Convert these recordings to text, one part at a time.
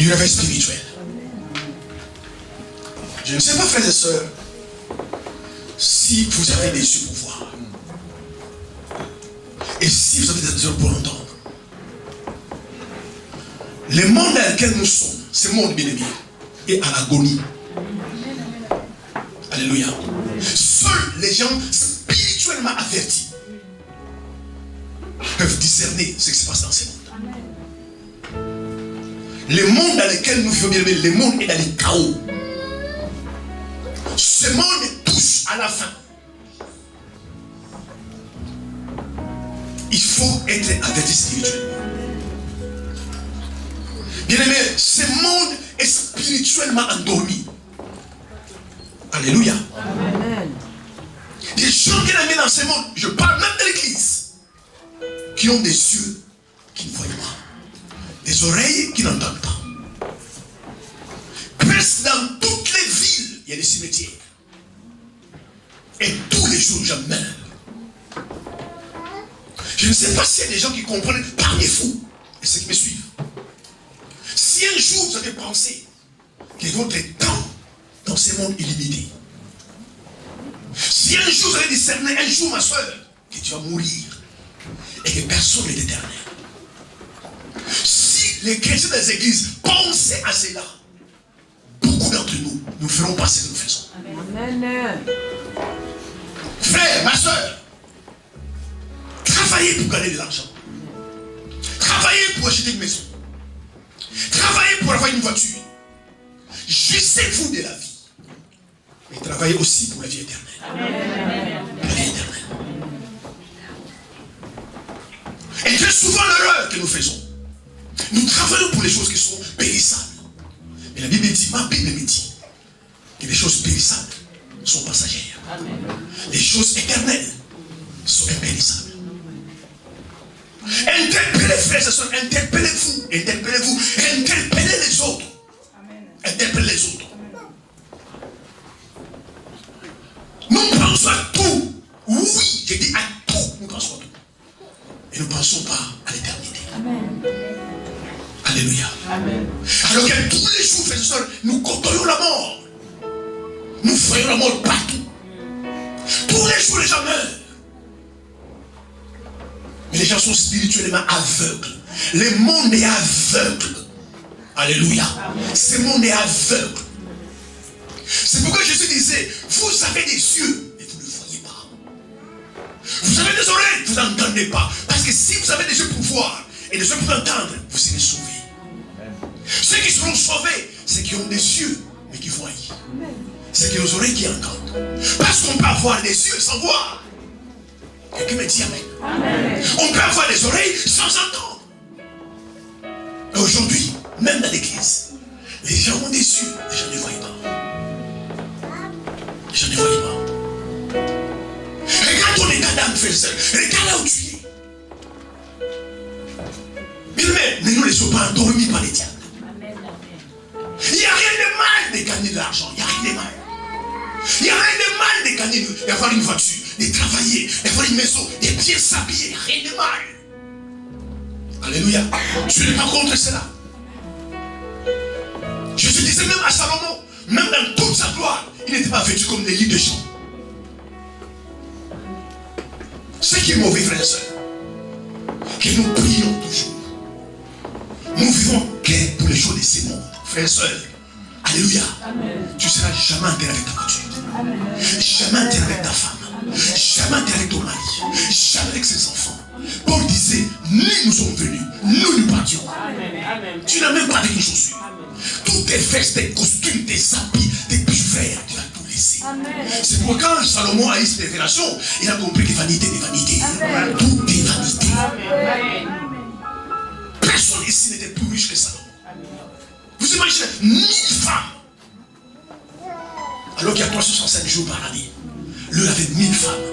du réveil spirituel. Je ne sais pas, frères et sœurs, si vous avez des yeux pour voir. Et si vous avez des oreilles pour entendre. Le monde dans lequel nous sommes, ce monde bien-aimé, est à l'agonie. Alléluia. Seuls les gens spirituellement avertis peuvent discerner ce qui se passe dans ce monde. Le monde dans lequel nous vivons, bien-aimé, le monde est dans le chaos. Ce monde touche à la fin. Il faut être averti spirituellement. Bien-aimé, ce monde est spirituellement endormi. Alléluia. Amen. Des gens qui sont dans ce monde, je parle même de l'église, qui ont des yeux qui ne voient pas, des oreilles qui n'entendent pas. Presque dans toutes les villes, il y a des cimetières. Et tous les jours, je meurs. Je ne sais pas s'il y a des gens qui comprennent parmi vous et ceux qui me suivent. Si un jour vous avez pensé que votre temps dans ce monde est limité, si un jour vous avez discerné, un jour ma soeur, que tu vas mourir et que personne n'est éternel, si les chrétiens des églises pensaient à cela, beaucoup d'entre nous ne ferons pas ce que nous faisons. Amen. Frère, ma soeur, travaillez pour gagner de l'argent. Travaillez pour acheter une maison. Travaillez pour avoir une voiture. Jouissez-vous de la vie. Et travaillez aussi pour la vie éternelle. Amen. La vie éternelle. Et très souvent l'erreur que nous faisons, nous travaillons pour les choses qui sont périssables. Mais la Bible dit, ma Bible me dit, que les choses périssables sont passagères. Amen. Les choses éternelles sont impérissables. Interpellez, frères et sœurs, interpellez-vous, interpellez-vous, interpellez les autres. Interpellez les autres. Nous pensons à tout. Oui, j'ai dit à tout, nous pensons à tout. Et nous ne pensons pas à l'éternité. Alléluia. Amen. Alors que tous les jours, frères et sœurs, nous côtoyons la mort. Nous voyons la mort partout. Tous les jours, les gens meurent. Mais les gens sont spirituellement aveugles. Le monde est aveugle. Alléluia. Ce monde est aveugle. C'est pourquoi Jésus disait, vous avez des yeux, mais vous ne voyez pas. Vous avez des oreilles, vous n'entendez pas. Parce que si vous avez des yeux pour voir et des yeux pour entendre, vous serez sauvés. Ceux qui seront sauvés, c'est qui ont des yeux, mais qui voient. C'est qui ont des oreilles qui entendent. Parce qu'on peut avoir des yeux sans voir. Quelqu'un me dit amen. Amen. On peut avoir des oreilles sans entendre. Et aujourd'hui, même dans l'église, les gens ont des yeux, les gens ne voient pas. Les gens ne voient pas. Regarde ton état d'âme, frère. Regarde là où tu es. Mais nous ne sommes pas endormis par les diables. Il n'y a rien de mal de gagner de l'argent. Il n'y a rien de mal. Il n'y a rien de mal de gagner, d'avoir une voiture, de travailler, d'avoir une maison, de bien s'habiller. Il n'y a rien de mal. Alléluia. Je n'ai pas contre cela. Jésus disait même à Salomon, même dans toute sa gloire, il n'était pas vêtu comme des lits de champs. Ce qui est mauvais, frères et sœurs, que nous prions toujours. Nous vivons que pour les choses de ce monde. Frères et sœurs, alléluia. Amen. Tu ne seras jamais enterré avec ta voiture. Amen. Jamais enterré avec ta femme. Amen. Jamais enterré avec ton mari. Jamais avec ses enfants. Paul disait, nous sommes venus, nous partions. Amen. Tu n'as même pas avec une chaussure. Amen. Toutes tes vestes, tes costumes, tes habits, tes buffets, tu as tout laissé. C'est pourquoi quand Salomon a eu cette révélation, il a compris que vanité est vanité. Amen. Tout est vanité. Amen. Personne ici n'était plus riche que Salomon. Vous imaginez 1000 femmes. Alors qu'il y a 365 jours par année. Lui avait 1000 femmes.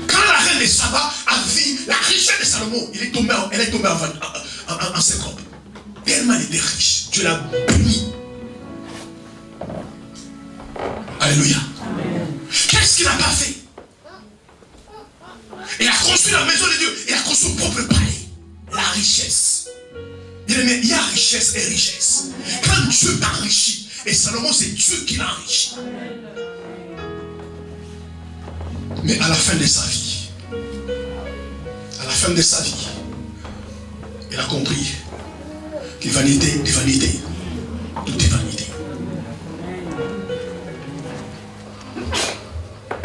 Quand la reine de Saba a vu la richesse de Salomon, elle est tombée en syncope. Tellement elle était riche. Dieu l'a béni. Alléluia. Qu'est-ce qu'il n'a pas fait? Il a construit la maison de Dieu. Il a construit son propre palais. La richesse. Il Bien-aimé, il y a richesse et richesse. Quand Dieu t'enrichit, et Salomon, c'est Dieu qui l'a enrichi. Mais à la fin de sa vie, il a compris que vanité de vanité, tout est vanité.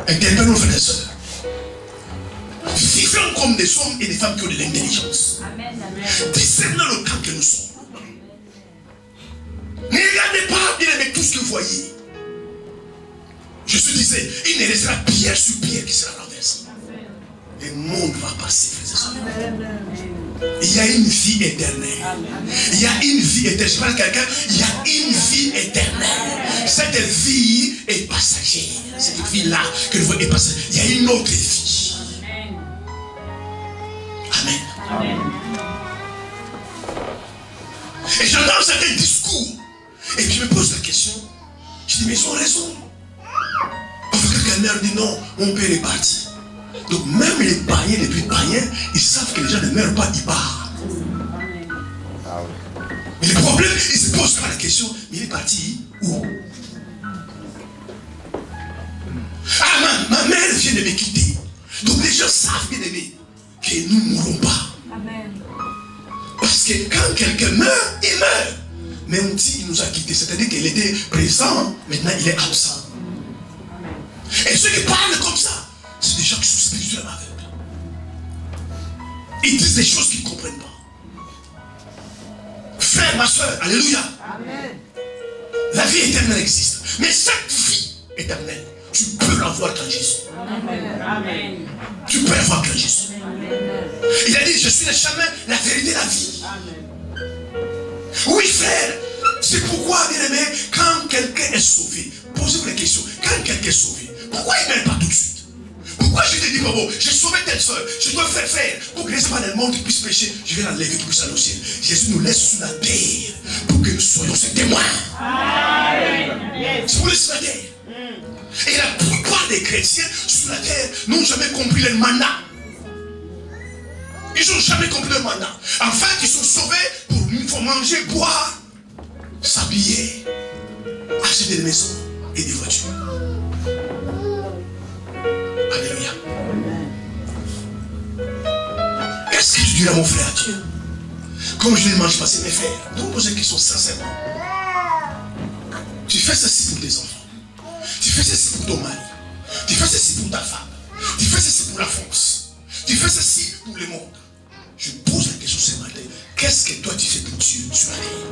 Interpellons, frères et sœurs. Vivons comme des hommes et des femmes qui ont de l'intelligence. Discernons le temps que nous sommes. Ne regardez pas, bien aimé, tout ce que vous voyez. Jésus disait, il ne restera pierre sur pierre qui sera renversée. Le monde va passer, frères et sœurs. Il y a une vie éternelle. Il y a une vie éternelle. Je parle à quelqu'un, il y a une vie éternelle. Cette vie est passagère. Cette vie-là que nous voyons est passagère. Il y a une autre vie. Amen. Amen. Et j'entends certains discours. Et puis je me pose la question. Je dis, mais ils ont raison. Parce que quelqu'un dit non, mon père est parti. Donc même les païens, les plus païens, ils savent que les gens ne meurent pas, ils partent. Mais le problème, ils se posent pas la question, mais il est parti où? Ah, ma mère vient de me quitter. Donc les gens savent, bien aimé, que nous ne mourrons pas. Amen. Parce que quand quelqu'un meurt, il meurt. Mais on dit il nous a quittés, c'est-à-dire qu'il était présent, maintenant il est absent. Et ceux qui parlent comme ça, c'est des gens qui sont spirituellement aveugles. Ils disent des choses qu'ils ne comprennent pas. Frère, ma soeur, alléluia. Amen. La vie éternelle existe. Mais cette vie éternelle, tu peux l'avoir quand Jésus. Amen. Amen. Tu peux l'avoir quand Jésus. Amen. Il a dit, je suis le chemin, la vérité, la vie. Amen. Oui, frère. C'est pourquoi, bien aimé, quand quelqu'un est sauvé, posez-vous la question, quand quelqu'un est sauvé, pourquoi il ne meurt pas tout de suite? Pourquoi je te dis, bon, j'ai sauvé telle soeur, je dois faire pour que l'espoir du monde puisse pécher, je vais l'enlever pour ça au ciel. Jésus nous laisse sur la terre pour que nous soyons ses témoins. C'est pour laisser sur la terre. Et la plupart des chrétiens sur la terre n'ont jamais compris le mandat. Ils n'ont jamais compris le mandat. En fait, ils sont sauvés pour manger, boire, s'habiller, acheter des maisons et des voitures. Alléluia. Qu'est-ce que tu diras, mon frère, à Dieu? Comme je ne mange pas, c'est mes frères. Donc, pose une question sincèrement. Tu fais ceci pour tes enfants. Tu fais ceci pour ton mari. Tu fais ceci pour ta femme. Tu fais ceci pour la France. Tu fais ceci pour le monde. Je pose la question ce matin. Qu'est-ce que toi tu fais pour Dieu sur la terre?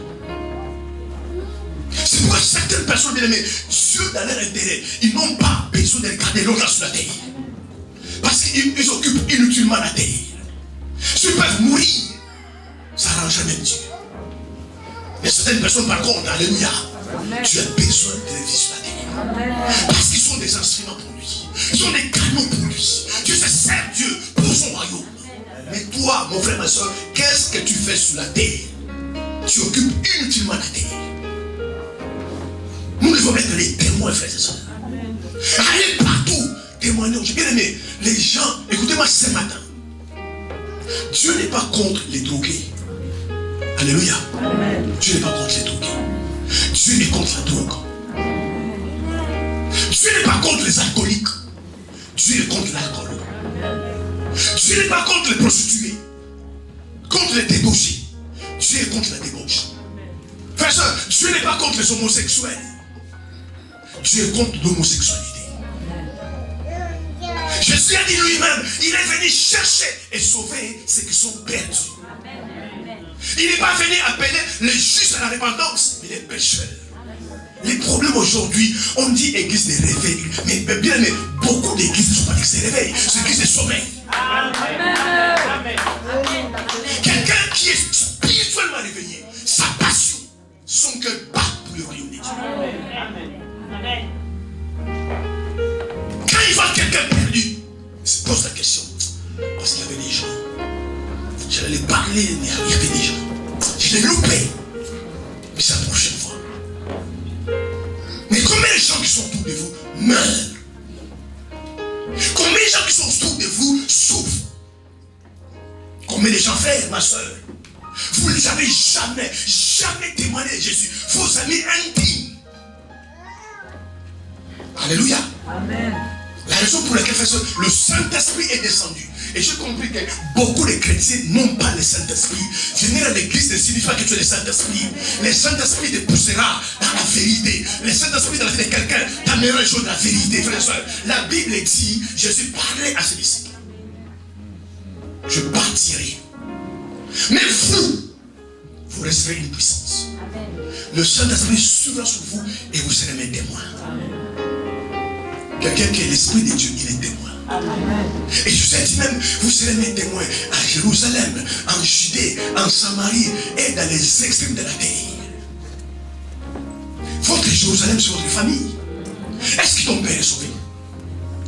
C'est pourquoi certaines personnes, bien aimées, Dieu dans leur intérêt, ils n'ont pas besoin de regarder l'autre sur la terre. Parce qu'ils occupent inutilement la terre. S'ils peuvent mourir, ça n'arrange même Dieu. Mais certaines personnes, par contre, alléluia, tu as besoin de vivre sur la terre. Parce qu'ils sont des instruments pour lui. Ils sont des canaux pour lui. Tu sais, sers Dieu pour son royaume. Mais toi, mon frère, ma soeur, qu'est-ce que tu fais sur la terre? Tu occupes inutilement la terre. Nous devons être les témoins, frères et sœurs. Allez partout, témoigner. J'ai bien aimé les gens. Écoutez-moi ce matin. Dieu n'est pas contre les drogués. Alléluia. Amen. Dieu n'est pas contre les drogués. Dieu est contre la drogue. Dieu n'est pas contre les alcooliques. Dieu est contre l'alcool. Dieu n'est pas contre les prostituées. Contre les débauchés. Dieu est contre la débauche. Frère et sœur, Dieu n'est pas contre les homosexuels. Dieu est contre l'homosexualité. Jésus a dit lui-même, il est venu chercher et sauver ceux qui sont perdus. Il n'est pas venu appeler les justes à la repentance, mais les pécheurs. Les problèmes aujourd'hui, on dit église de réveil, mais bien, mais beaucoup d'églises ne sont pas d'église de réveil, c'est église de sommeil. Quelqu'un qui est spirituellement réveillé, sa passion, son cœur bat pour le royaume de Dieu. Quand il voit quelqu'un perdu, il se pose la question. Parce qu'il y avait des gens. J'allais parler, mais il y avait des gens. Je l'ai loupé. Mais c'est la prochaine fois. Mais combien de gens qui sont autour de vous meurent? Combien de gens qui sont autour de vous souffrent? Combien de gens, frère, ma soeur, vous n'avez jamais témoigné de Jésus. Vos amis intimes. Alléluia. Amen. La raison pour laquelle le Saint-Esprit est descendu. Et j'ai compris que beaucoup de chrétiens n'ont pas le Saint-Esprit. Venir à l'église ne signifie pas que tu es le Saint-Esprit. Le Saint-Esprit te poussera dans la vérité. Le Saint-Esprit dans la vie de quelqu'un t'amènera les choses de la vérité, frères et sœurs. La Bible dit, Jésus parlait à ses disciples. Je partirai. Mais vous resterez une puissance. Le Saint-Esprit sera sur vous et vous serez mes témoins. Quelqu'un qui est l'Esprit de Dieu, il est témoin. Amen. Et je vous ai dit même, vous serez mes témoins à Jérusalem, en Judée, en Samarie et dans les extrêmes de la terre. Votre Jérusalem, c'est votre famille. Est-ce que ton père est sauvé?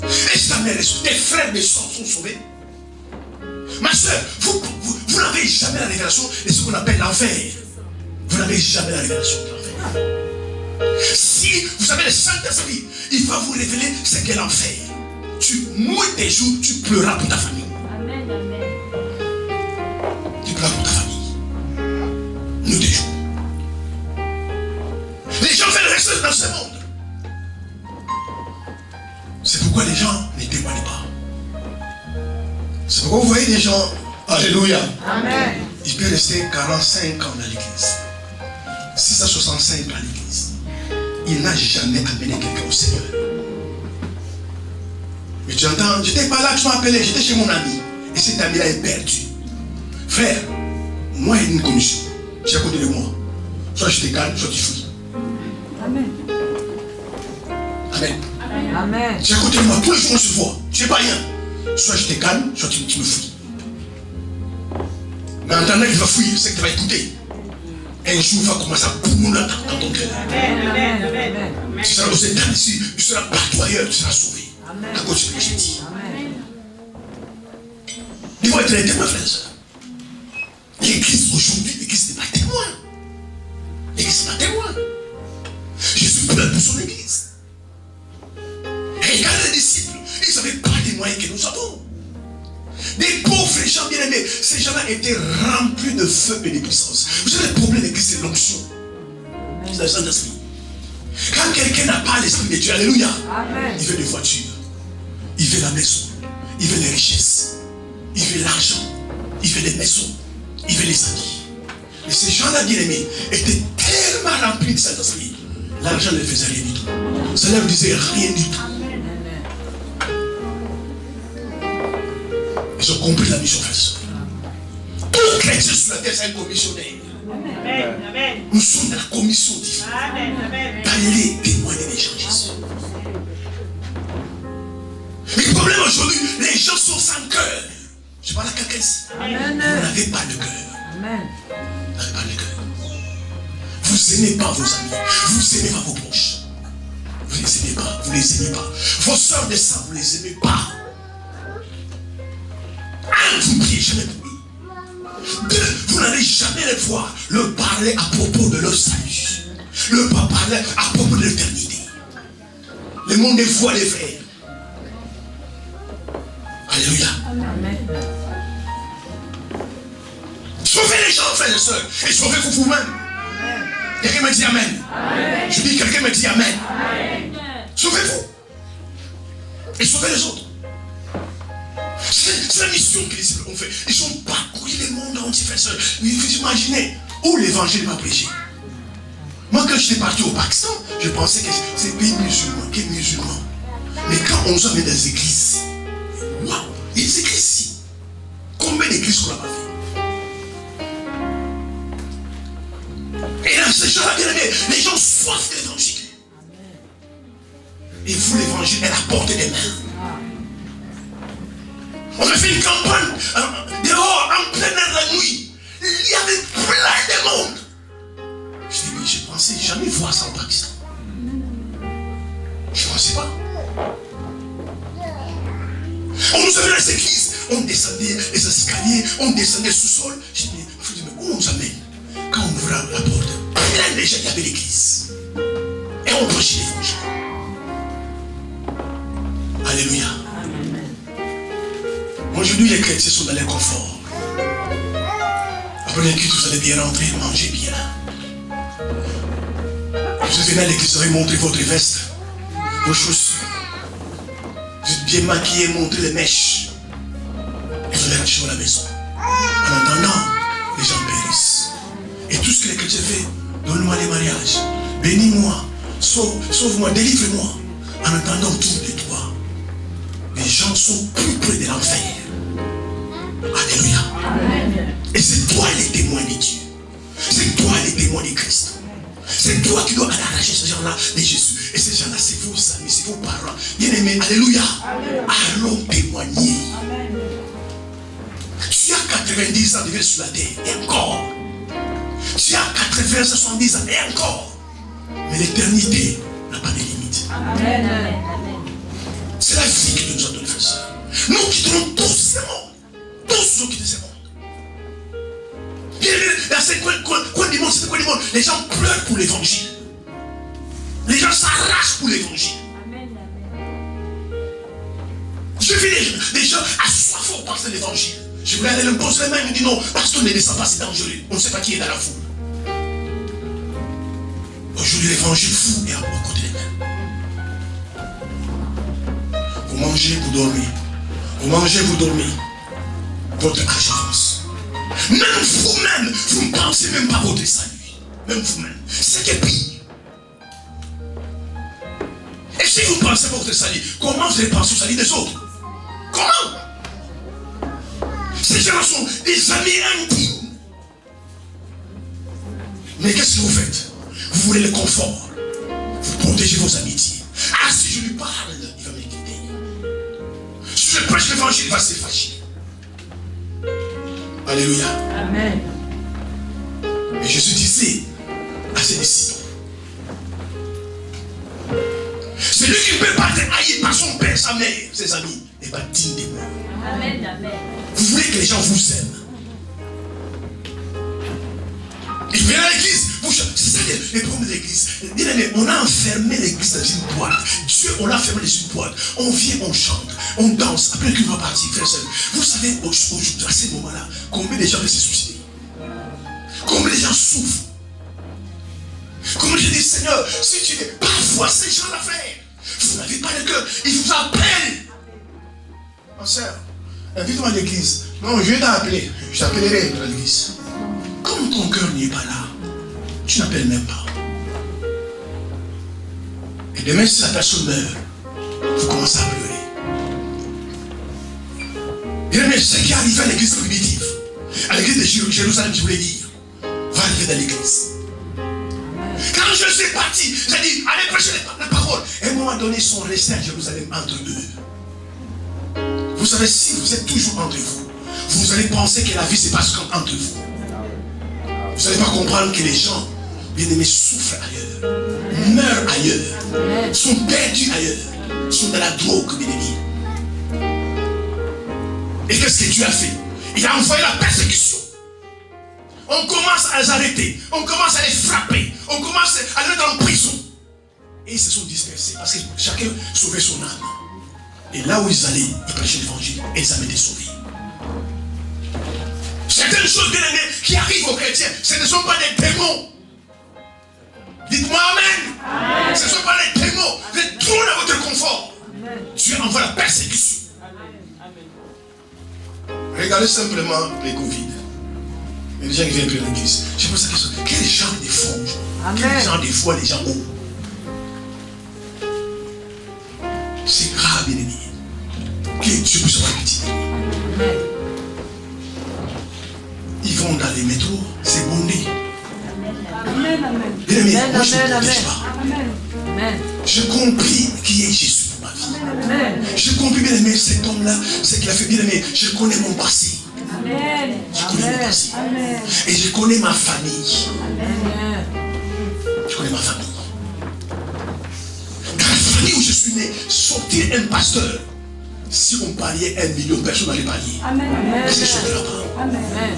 Est-ce que ta mère est sauvée? Tes frères et soeurs sont sauvés? Ma soeur, vous n'avez jamais la révélation de ce qu'on appelle l'enfer. Vous n'avez jamais la révélation de l'enfer. Si vous avez le Saint-Esprit, il va vous révéler ce qu'est l'enfer. Tu mouilles tes jours, tu pleuras pour ta famille. Amen, amen. Tu pleuras pour ta famille. Nous tes jours. Les gens veulent rester dans ce monde. C'est pourquoi les gens ne témoignent pas. C'est pourquoi vous voyez des gens, alléluia. Amen. Il peut rester 45 ans dans l'église. 665 ans à l'église. Il n'a jamais amené quelqu'un au Seigneur. Mais tu entends, j'étais pas là, tu m'as appelé, j'étais chez mon ami. Et cet ami-là est perdu. Frère, moi il y a une commission. Tu es à côté de moi. Soit je te calme, soit tu fuis. Amen. Amen. Amen. Tu es à côté de moi, tous les jours on se voit. Tu n'es pas rien. Soit je te calme, soit tu me fuis. Mais en attendant qu'il va fuir, c'est que tu vas écouter. Un jour, il va commencer à boumouler dans ton cœur. Amen. Amen. Tu seras aussi dans ici, tu seras partout ailleurs, tu seras sauvé. Amen. À cause de ce que j'ai dit. Amen. Il faut être un témoin, frères et sœurs. L'église aujourd'hui, l'église n'est pas témoin. L'église n'est pas témoin. Jésus pleure pour son église. Et regarde les disciples, ils n'avaient pas les moyens que nous avons. Des pauvres gens bien-aimés, ces gens-là étaient remplis de feu et de puissance. Vous savez, le problème de l'église, c'est l'onction. C'est le Saint-Esprit. Quand quelqu'un n'a pas l'Esprit de Dieu, alléluia, Amen. il veut des voitures, il veut la maison, il veut les richesses, il veut l'argent, il veut les maisons, il veut les amis. Et ces gens-là, bien-aimés, étaient tellement remplis de Saint-Esprit. L'argent ne faisait rien du tout. Ça ne leur disait rien du tout. Ils ont compris la mission, frère. Tout chrétien sur la terre, c'est un commissionnaire. Amen, amen. Nous sommes dans la commission divine. Amen, amen. D'aller témoigner des gens, Jésus. Le problème aujourd'hui, les gens sont sans cœur. Je parle à quelqu'un ici. Amen. Vous n'avez pas de cœur. Amen. Vous n'avez pas de cœur. Vous n'aimez pas vos amis. Vous n'aimez pas vos proches. Vous ne les aimez pas. Vous ne les aimez pas. Vos soeurs de sang, vous ne les aimez pas. Un, vous ne priez jamais pour eux. Deux, vous n'allez jamais les voir leur parler à propos de leur salut. Leur parler à propos de l'éternité. Le monde est fou, les frères. Alléluia. Amen. Sauvez les gens, frères et sœurs. Et sauvez-vous vous-même. Quelqu'un me dit Amen. Amen. Je dis, quelqu'un me dit Amen. Amen. Sauvez-vous. Et sauvez les autres. C'est la mission que les disciples ont fait. Ils ont parcouru le monde entier, frères et sœurs. Vous imaginez où l'évangile va prêcher. Moi, quand j'étais parti au Pakistan, je pensais que c'est pays musulman, que musulman. Mais quand on s'en met dans les églises, waouh, il y a des églises ici. Combien d'églises qu'on n'a pas fait? Et là, ces gens-là, bien aimés, les gens soif de l'évangile. Et vous, l'évangile est à la portée des mains. On a fait une campagne dehors, en plein air la nuit. Il y avait plein de monde. Je dis, mais je pensais jamais voir ça au Pakistan. Je ne pensais pas. On nous avait dans les églises, on descendait les escaliers, on descendait sous-sol. Je dis, mais où on nous amène? Quand on ouvrait la porte, plein de gens, il y avait l'église. Et on prêchait l'évangile. Alléluia. Aujourd'hui, les chrétiens sont dans l'inconfort. Après les cuites, vous allez bien rentrer, manger bien. Vous venez à l'église, vous allez montrer votre veste, vos chaussures. Vous êtes bien maquillé, montrez les mèches. Et vous allez rentrer à la maison. En attendant, les gens périssent. Et tout ce que les chrétiens font, donne-moi les mariages, bénis-moi, sauve-moi, délivre-moi. En attendant autour de toi, les gens sont plus près de l'enfer. Alléluia. Amen. Et c'est toi les témoins de Dieu. C'est toi les témoins de Christ. C'est toi qui dois aller arracher ces gens-là de Jésus. Et ces gens-là, c'est vos amis, c'est vos parents. Bien-aimés, alléluia. Allons témoigner. Amen. Tu as 90 ans de vie sur la terre, et encore. Tu as 80, 70 ans, et encore. Mais l'éternité n'a pas de limite. Amen. Amen. C'est la vie que Dieu nous a donnée, frères et sœurs. Nous quitterons tous ce monde. Tous nous quittons ce monde. Dans ce coin du monde, c'est quoi du monde? Les gens pleurent pour l'évangile. Les gens s'arrachent pour l'évangile. Amen. Je vis des gens assoiffés au penser de l'évangile. Je voulais aller leur poser les mains, il me dit non, parce qu'on ne descend pas, c'est dangereux. On ne sait pas qui est dans la foule. Aujourd'hui, l'évangile fou est à côté des mains. Vous mangez, vous dormez. Vous mangez, vous dormez. Votre âge avance. Même vous-même, vous ne pensez même pas à votre salut. Même vous-même. C'est que pire. Et si vous pensez à votre salut, comment vous allez penser au salut des autres? Comment? Ces gens sont des amis intimes. Mais qu'est-ce que vous faites? Vous voulez le confort. Vous protégez vos amitiés. Ah, si je lui parle, il va me quitter. Si je prêche l'évangile, il va se fâcher. Alléluia. Amen. Et Jésus disait à ses disciples, celui qui ne peut pas être haï par son père, sa mère, ses amis, n'est pas digne de moi. Amen. Amen. Vous voulez que les gens vous aiment. Ils viennent à l'église. C'est ça les problèmes de l'église. On a enfermé l'église dans une boîte. Dieu, on l'a enfermé dans une boîte. On vient, on chante, on danse. Après qu'il va partir, frère, vous savez, à ce moment-là, combien de gens veulent se suicider? Combien de gens souffrent? Combien de gens disent, Seigneur, si tu n'es pas foi, ces gens-là, frère, vous n'avez pas de cœur. Ils vous appellent. Ma soeur, invite-moi à l'église. Non, je vais t'appeler. Je t'appellerai à l'église. Comme ton cœur n'est pas là, tu n'appelles même pas. Et demain, si la personne meurt, vous commencez à pleurer. Mais ce qui est arrivé à l'église primitive, à l'église de Jérusalem, je voulais dire, va arriver dans l'église. Quand je suis parti, j'ai dit, allez prêcher la parole. Et à un moment donné, ils sont restés à Jérusalem entre eux. Vous savez, si vous êtes toujours entre vous, vous allez penser que la vie se passe comme entre vous. Vous n'allez pas comprendre que les gens, bien aimés, souffrent ailleurs, meurent ailleurs, sont perdus ailleurs, sont dans la drogue, bien aimés. Et qu'est-ce que Dieu a fait? Il a envoyé la persécution. On commence à les arrêter, on commence à les frapper, on commence à les mettre en prison. Et ils se sont dispersés parce que chacun sauvait son âme. Et là où ils allaient, ils prêchaient l'évangile et ils avaient été sauvés. Certaines choses, bien aimées, qui arrivent aux chrétiens, ce ne sont pas des démons. Dites-moi Amen. Amen. Ce ne sont pas des démons. Les trous dans votre confort. Amen. Dieu envoie la persécution. Amen. Regardez simplement les Covid. Les gens qui viennent prendre l'église. Je pose la question. Quel genre de foi? Quel genre de foi les gens ont? C'est grave, bien aimé. Que Dieu puisse avoir pitié. Ils vont dans les métros, c'est bondé. Amen. Amen. Bien aimé, moi je ne protège pas. Amen. J'ai compris qui est Jésus pour ma vie. J'ai compris, bien aimé, cet homme-là, ce qu'il a fait, bien aimé. Je connais mon passé. Amen. Je connais mon passé. Amen. Et je connais ma famille. Amen. Je connais ma famille. Dans la famille où je suis né, sortir un pasteur. Si on pariait 1 million, personne n'allait parier. Amen. Mais c'est sorti là-bas. Amen.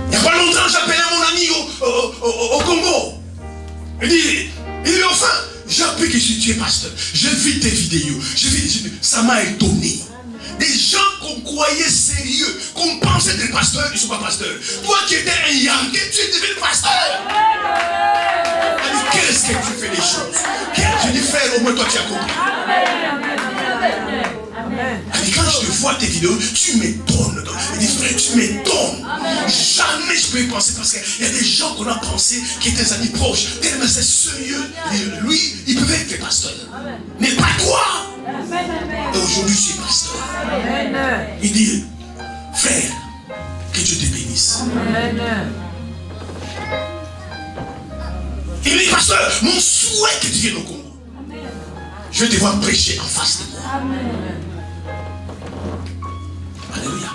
Il n'y a pas longtemps, j'appelais mon ami au Congo. Il dit enfin, j'ai appris que tu es pasteur. J'ai vu tes vidéos. Ça m'a étonné. Des gens qu'on croyait sérieux, qu'on pensait pasteurs, ils ne sont pas pasteurs. Toi qui étais un Yankee, tu es devenu pasteur. Alors, qu'est-ce que tu fais des choses? Je dis, frère, au moins toi tu as compris. Et quand je te vois tes vidéos, tu m'étonnes. Je dis, frère, tu m'étonnes. Jamais je peux y penser parce qu'il y a des gens qu'on a pensé qui étaient des amis proches. Tellement c'est sérieux. Lui, il pouvait être pasteur. Mais pas toi. Et aujourd'hui, je suis pasteur. Il dit, frère, que Dieu te bénisse. Il dit, pasteur, mon souhait que tu viennes au Congo. Je vais te voir prêcher en face de moi. Alléluia.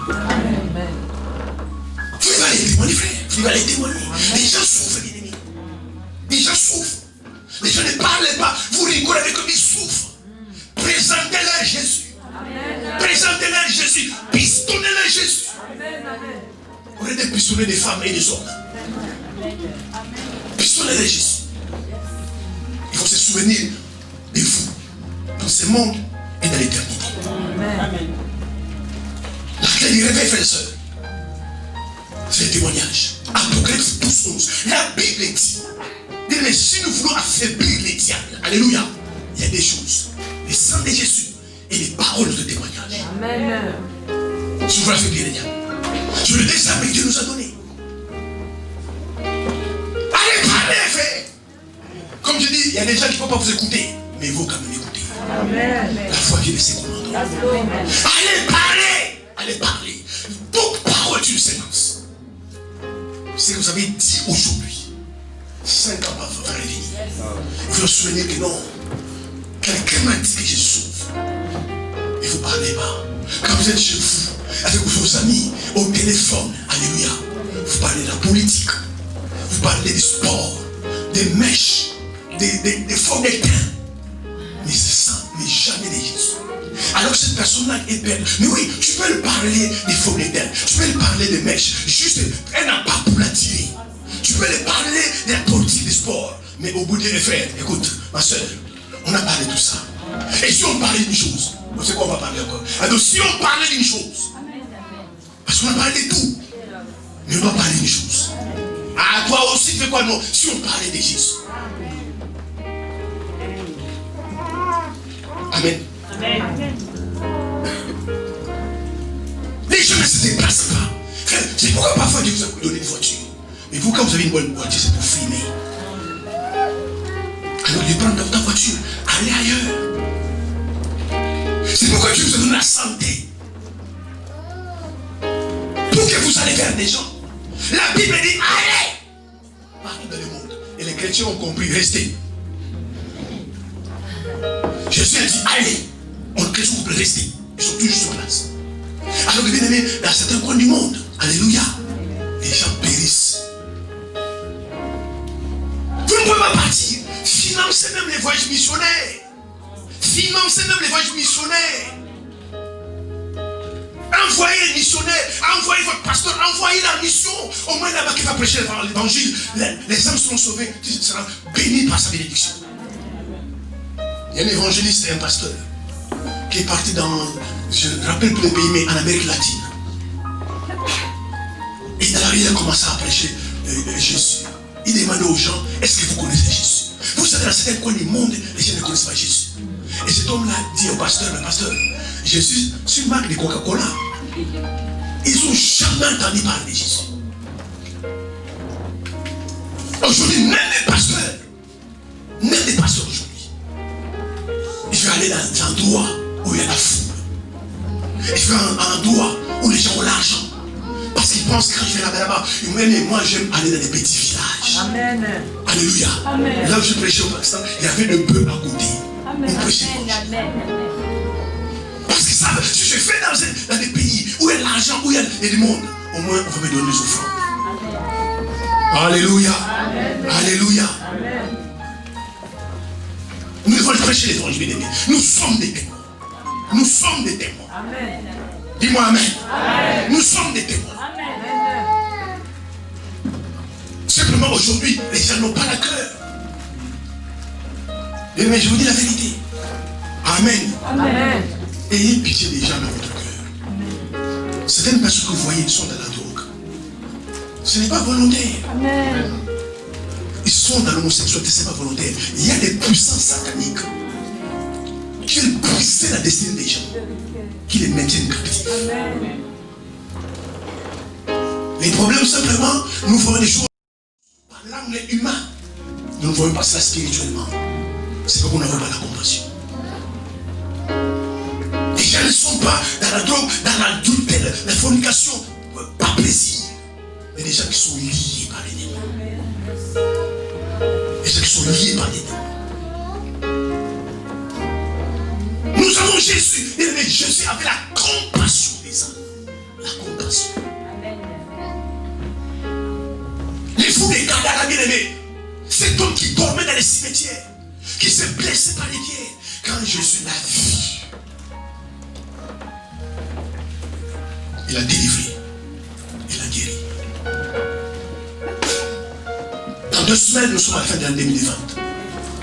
Tu vas aller témoigner, frère. Tu vas aller témoigner. Les gens souffrent, les ennemis. Les gens souffrent. Les gens ne parlent pas. Vous rigolez avec eux, ils souffrent. Présentez-leur Jésus. Présentez-leur Jésus. Pistonnez-leur Jésus. On est des pistonnés des femmes et des hommes. Pistonnez-leur Jésus. Il faut se souvenir de vous. Dans ce monde et dans l'éternité. La clé du réveil, frères et sœurs, c'est le témoignage. Apocalypse 12:11. La Bible dit, mais si nous voulons affaiblir les diables, alléluia, il y a des choses. Le sang de Jésus et les paroles de témoignage. Amen. Si vous voulez affaiblir les diables, je le désarme que Dieu nous a donné. Allez, parlez, frère. Comme je dis, il y a des gens qui ne vont pas vous écouter, mais il faut quand même écouter. Amen. La foi vient de ses commandements. Allez, parlez. Allez, parlez. Toute parole est une sémence. Ce que vous avez dit aujourd'hui, 5 ans avant va revenir. Vous vous souvenez que non. Quelqu'un m'a dit que je souffre. Il ne faut parler pas. Quand vous êtes chez vous, avec vos amis, au téléphone, alléluia, vous parlez de la politique, vous parlez du sport, des mèches, des formes d'éteint. Mais c'est ça, mais jamais de Jésus. Alors que cette personne-là est belle. Mais oui, tu peux lui parler des formes d'éteint, tu peux lui parler des mèches, juste, elle n'a pas pour l'attirer. Tu peux lui parler de la politique, du sport. Mais au bout des frères, écoute, ma soeur, on a parlé de tout ça. Et si on parlait d'une chose, vous savez quoi on va parler encore? Alors si on parlait d'une chose, parce qu'on a parlé de tout, mais on va parler d'une chose. Ah, toi aussi, tu fais quoi? Non, si on parlait de Jésus. Amen. Les gens ne se déplacent pas. Frère, c'est pourquoi parfois Dieu vous a donné une voiture. Mais vous, quand vous avez une bonne voiture, c'est pour frimer. Alors, de prendre ta voiture, allez ailleurs. C'est pourquoi Dieu vous a donné la santé. Pour que vous allez vers des gens. La Bible dit, allez partout dans le monde. Et les chrétiens ont compris, restez. Jésus a dit, allez. On ne chrétien peut rester. Ils sont toujours sur place. Alors que bien aimé, dans certains coins du monde, alléluia, les gens périssent. Vous ne pouvez pas partir. Financez même les voyages missionnaires. Financez même les voyages missionnaires. Envoyez les missionnaires, envoyez votre pasteur, envoyez la mission. Au moins là-bas qui va prêcher l'évangile, les âmes seront sauvées, tu seras béni par sa bénédiction. Il y a un évangéliste et un pasteur qui est parti dans, je ne rappelle plus les pays, mais en Amérique latine. Et dans la rue, il a commencé à prêcher Jésus. Il demandait aux gens, est-ce que vous connaissez Jésus? Vous savez, dans certains coins du monde, les gens ne connaissent pas Jésus. Et cet homme-là dit au pasteur, le pasteur, Jésus, c'est une marque de Coca-Cola. Ils n'ont jamais entendu parler de Jésus. Aujourd'hui, même les pasteurs aujourd'hui, il veut aller dans un endroit où il y a la foule. Il veut un endroit où les gens ont l'argent. Parce qu'ils pensent que quand je vais là-bas, moi j'aime aller dans les petits villages. Amen. Alléluia. Amen. Là où je prêchais au Pakistan, il y avait le bœuf à côté. Amen. On prêchait. Parce que ça, si je fais dans des pays où il y a l'argent, où il y a le monde, au moins on va me donner des offrandes. Alléluia. Amen. Alléluia. Amen. Nous devons prêcher l'évangile, bien-aimés. Nous sommes des témoins. Nous sommes des témoins. Amen. Dis-moi amen. Amen. Nous sommes des témoins. Amen. Simplement aujourd'hui, les gens n'ont pas la cœur. Mais je vous dis la vérité. Amen. Amen. Ayez pitié des gens dans votre cœur. Certaines personnes que vous voyez sont dans la drogue. Ce n'est pas volontaire. Amen. Ils sont dans l'homosexualité, ce n'est pas volontaire. Il y a des puissances sataniques qui veulent briser la destinée des gens, qui les maintiennent captifs. Amen. Les problèmes, simplement, nous voyons des choses par l'angle humain. Nous ne voyons pas ça spirituellement. C'est parce qu'on n'a pas la compassion. Les gens ne sont pas dans la drogue, dans l'adultère, la fornication, pas plaisir. Mais des gens qui sont liés par les démons. Des gens qui sont liés par les démons. Nous avons Jésus. Et Jésus avait la compassion des âmes. La compassion. Les fous des Gadara, bien-aimés. Cet homme qui dormait dans les cimetières, qui s'est blessé par les pierres, quand Jésus l'a vu, il a délivré, il a guéri. Dans 2 semaines, nous sommes à la fin de l'année 2020.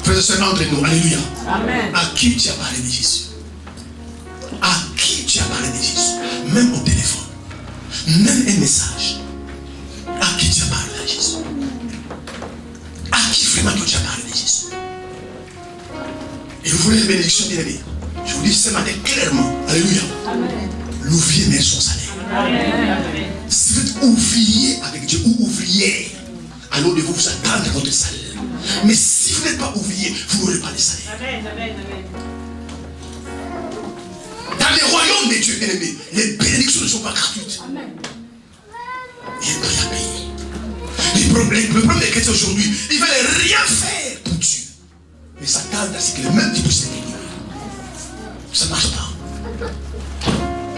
Frères et sœurs, entre nous, alléluia. Amen. À qui tu as parlé de Jésus? À qui tu as parlé de Jésus? Même au téléphone, même un message. À qui tu as parlé de Jésus? À qui vraiment que tu as parlé de Jésus? Et vous voulez les bénédictions, bien-aimés? Je vous dis ce matin clairement, alléluia. L'ouvrier mérite son salaire. Amen. Si vous êtes ouvrier avec Dieu ou ouvrière, alors devez vous attendre votre salaire. Mais si vous n'êtes pas ouvrier, vous n'aurez pas de salaire. Dans les royaumes de Dieu, bien-aimés, les bénédictions ne sont pas gratuites. Il y a un prix à payer. Le problème des chrétiens aujourd'hui, ils ne veulent rien faire pour Dieu. Mais s'attendent à ce que le même Dieu puisse les bénir. Ça ne marche pas.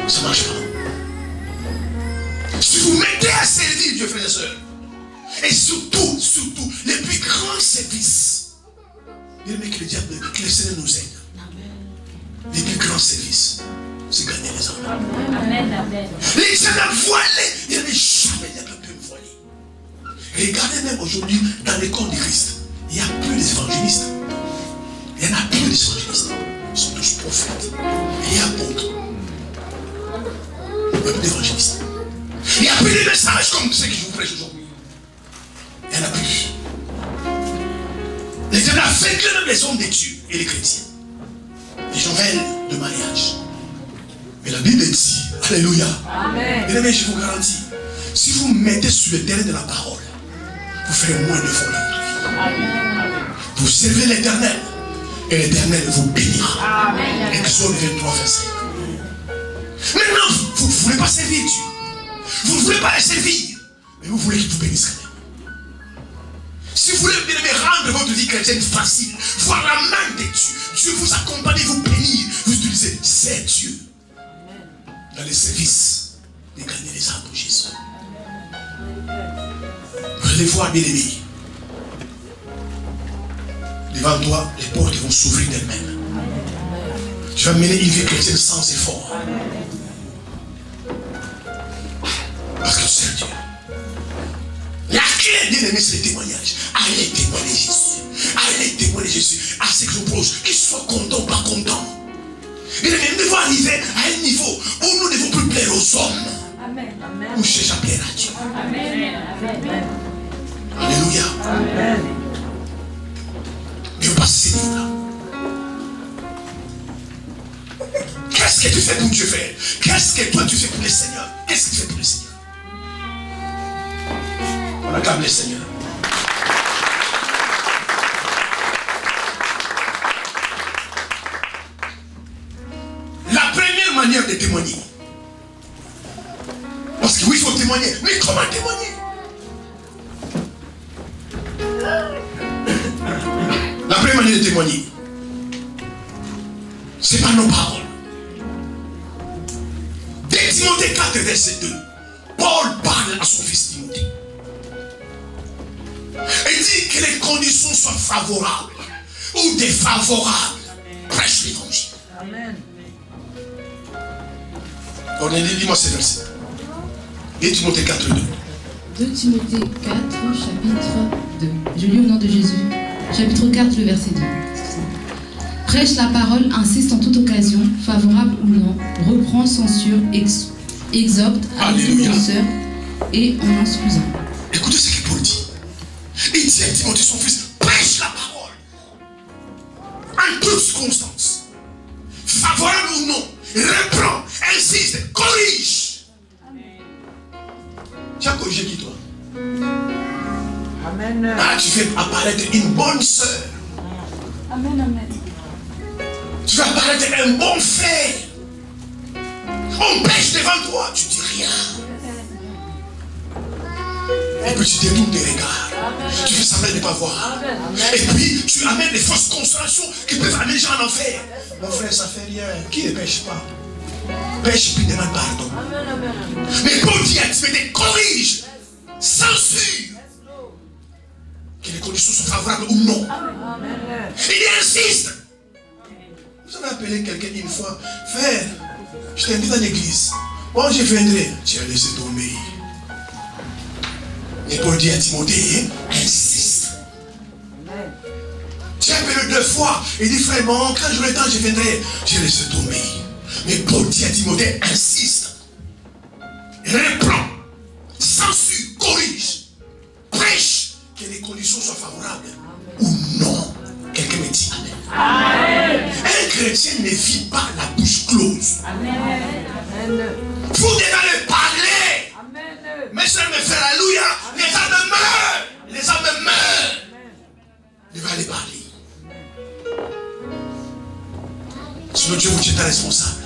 Ça ne marche pas. Si vous mettez à servir Dieu, frères et sœurs, et surtout, les plus grands services, bien aimé que le diable, que le Seigneur nous aide. Les plus grands services, c'est gagner les âmes. Les gens voilés, il n'y avait jamais quelqu'un voilé. Regardez même aujourd'hui dans les corps de Christ, il n'y a plus d'évangélistes. Il n'y en a plus d'évangélistes. Ils sont tous prophètes et apôtres. Il n'y a plus d'évangélistes. Il n'y a plus de messages comme ceux que je vous prêche aujourd'hui. Il n'y en a plus. Les gens avec même les hommes de Dieu et les chrétiens. Les gens veulent de mariage. Mais la Bible dit, alléluia. Amen. Bien aimé, je vous garantis, si vous mettez sur le terrain de la parole, vous ferez moins de volonté. Vous servez l'Éternel et l'Éternel vous bénira. Exode 23, verset 5. Maintenant, vous ne voulez pas servir Dieu. Vous ne voulez pas le servir. Mais vous voulez qu'il vous bénisse quand même. Si vous voulez bien aimé rendre votre vie chrétienne facile, voir la main de Dieu, Dieu vous accompagne, vous bénir, vous utilisez, c'est Dieu. Dans les services de gagner les âmes pour Jésus. Vous allez voir, bien aimé. Devant toi, les portes vont s'ouvrir d'elles-mêmes. Tu vas mener une vie chrétienne sans effort. Parce que tu sais Dieu. La clé, bien aimé, c'est le témoignage. Allez témoigner Jésus. Allez témoigner Jésus à ce que je pose, qu'ils soient contents ou pas contents. Et nous devons arriver à un niveau où nous ne devons plus plaire aux hommes. Amen. Nous cherchons à plaire à Dieu. Amen. Alléluia. Amen. Dieu passe ces livres-là. Qu'est-ce que tu fais pour Dieu faire? Qu'est-ce que toi tu fais pour le Seigneur? Qu'est-ce que tu fais pour le Seigneur? On acclame le Seigneur. La première manière de témoigner. Parce que oui, il faut témoigner. Mais comment témoigner? La première manière de témoigner, c'est par nos paroles. Dès Timothée 4, verset 2, Paul parle à son fils Timothée. Il dit que les conditions soient favorables ou défavorables. Prêche l'évangile. Amen. Cornélie, dis-moi ces versets. 2 Timothée 4, 2. 2 Timothée 4, chapitre 2. Je lis au nom de Jésus. Chapitre 4, le verset 2. Prêche la parole, insiste en toute occasion, favorable ou non, reprend, censure, exhorte avec Alléluia. douceur et en instruisant. Paul dit. Il dit à Timothée, son fils, prêche la parole. En toutes circonstances. Favorable ou non, reprend, insiste, corrige. Tu as corrigé qui toi? Amen. Ah, tu fais apparaître une bonne sœur. Amen, amen. Tu vas apparaître un bon frère. On pêche devant toi, tu dis rien. Et puis tu détournes tes regards. Tu fais semblant de ne pas voir. Et puis tu amènes des fausses consolations qui peuvent amener les gens en enfer. Mon frère, ça fait rien. Qui ne pêche pas? Pêche puis demande pardon. Mais Paul dit à Timothée, corrige, censure. Que les conditions sont favorables ou non. Il insiste. Vous avez appelé quelqu'un une fois, frère, je t'invite à l'église. Bon, je viendrai. Tu as laissé tomber. Et Paul dit à Timothée, insiste. Tu as appelé 2 fois. Il dit, frère, bon, quand j'aurai le temps, je viendrai. J'ai laissé tomber. Mais Paul dit à Timothée, insiste. Reprends. Censure, corrige. Prêche. Que les conditions soient favorables. Ou non. Quelqu'un me dit amen. Un chrétien ne vit pas la bouche close. Vous devez aller parler. Mes soeurs, mes frères, alléluia. Les âmes meurent. Les âmes meurent. Il va aller parler. Sinon Dieu vous tient responsable.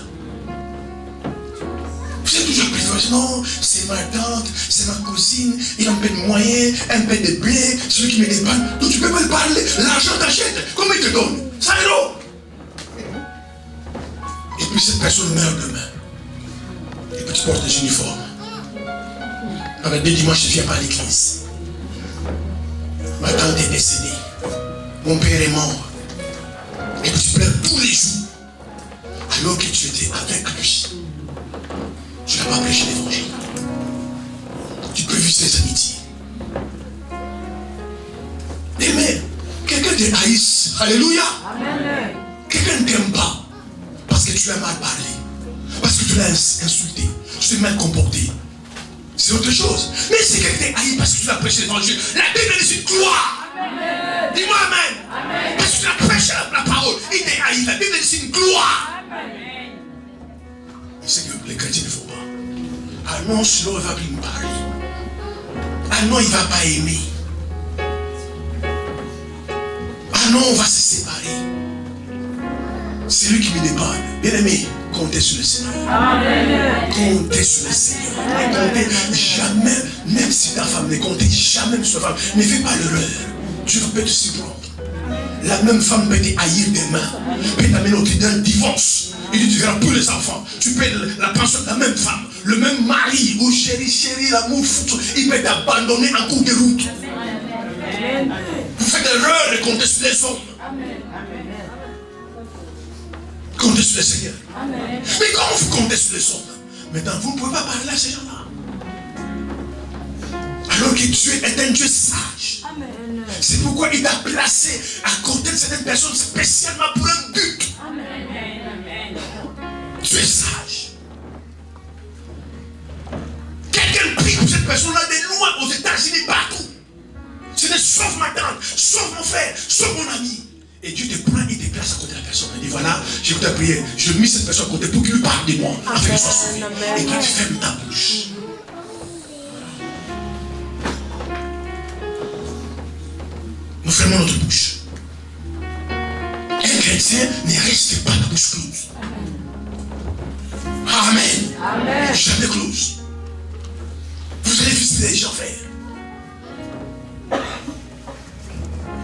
Vous êtes toujours pris. Non, c'est ma tante, c'est ma cousine, il a un peu de moyens, un peu de blé, celui qui me dépanne. Donc tu ne peux pas le parler. L'argent t'achète. Comment il te donne? Ça est l'eau. Et puis cette personne meurt demain. Et puis tu portes des uniformes. Avec 2 dimanches, je ne viens pas à l'église. Ma tante est décédée. Mon père est mort. Et puis tu pleures tous les jours. Alors que tu étais avec lui. Tu n'as pas prêché l'évangile. Tu peux vivre les amitiés. Mais quelqu'un te haïsse. Alléluia. Quelqu'un ne t'aime pas. Parce que tu as mal parlé. Parce que tu l'as insulté. Tu t'es mal comporté. C'est autre chose. Mais c'est quelqu'un te haït parce que tu as prêché l'évangile. La Bible est une gloire. Dis-moi amen. Parce que tu as prêché la parole. Il t'a haï. La Bible est une gloire. C'est que les chrétiens ne font pas. Ah non, sinon il va plus me parler. Ah non, il ne va pas aimer. Ah non, on va se séparer. C'est lui qui me dépend. Bien aimé, comptez sur le Seigneur. Comptez sur le Seigneur. Ne comptez jamais, même si ta femme, ne comptez jamais sur ta femme. Ne fais pas l'erreur. Dieu peut te surprendre. La même femme peut te haïr demain. Peut t'amener au d'un divorce. Il dit, tu verras tous les enfants. Tu payes la pension de la même femme. Le même mari. Oh chérie, l'amour fou. Il peut t'abandonner en cours de route. Vous faites l'erreur de compter sur les hommes. Comptez sur le Seigneur. Mais comment vous comptez sur les hommes? Maintenant, vous ne pouvez pas parler à ces gens-là. Alors que Dieu est un Dieu sage. C'est pourquoi il t'a placé à côté de certaines personnes spécialement pour un but. Tu es sage. Quelqu'un prie pour cette personne-là de loin, aux États-Unis, partout. C'est de sauve ma tante, sauve mon frère, sauve mon ami. Et Dieu te prend et te place à côté de la personne. Il dit voilà, j'écoute ta prière, je mets cette personne à côté pour qu'il lui parle de moi, afin qu'il soit sauvé. Et toi tu fermes ta bouche. Nous fermons notre bouche. Un chrétien ne reste pas la bouche close. Amen. Jamais close. Vous allez visiter les gens, frère.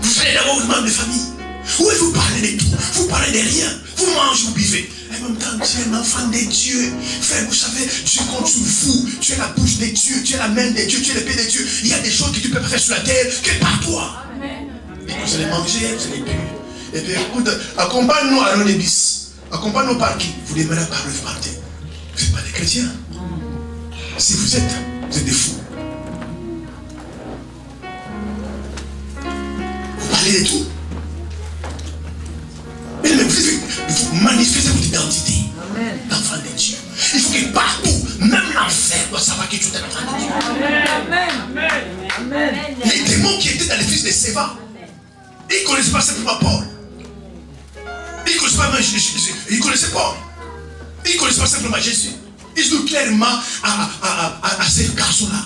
Vous allez d'abord aux membres de famille. Oui, vous parlez de tout. Vous parlez de rien. Vous mangez, vous buvez. En même temps, tu es un enfant de Dieu. Frère, vous savez, Dieu compte sur vous. Tu es la bouche de Dieu. Tu es la main de Dieu. Tu es l'épée de Dieu. Il y a des choses que tu peux faire sur la terre que par toi. Et vous allez manger, vous allez buer. Et puis écoute, accompagne-nous à l'Onébis. Accompagne-nous par qui? Vous démarrez par le partir. Vous n'êtes pas des chrétiens. Si vous êtes des fous. Vous parlez de tout. Mais vous manifestez votre identité d'enfant de Dieu. Il faut que partout, même l'enfer doit savoir que tu es un enfant de Dieu. Amen. démons qui étaient dans l'église de Séva. Ils ne connaissaient pas simplement Paul. Ils ne connaissaient pas Jésus. Ils connaissaient Paul. Ils ne connaissaient pas simplement Jésus. Ils ont clairement à ces garçons-là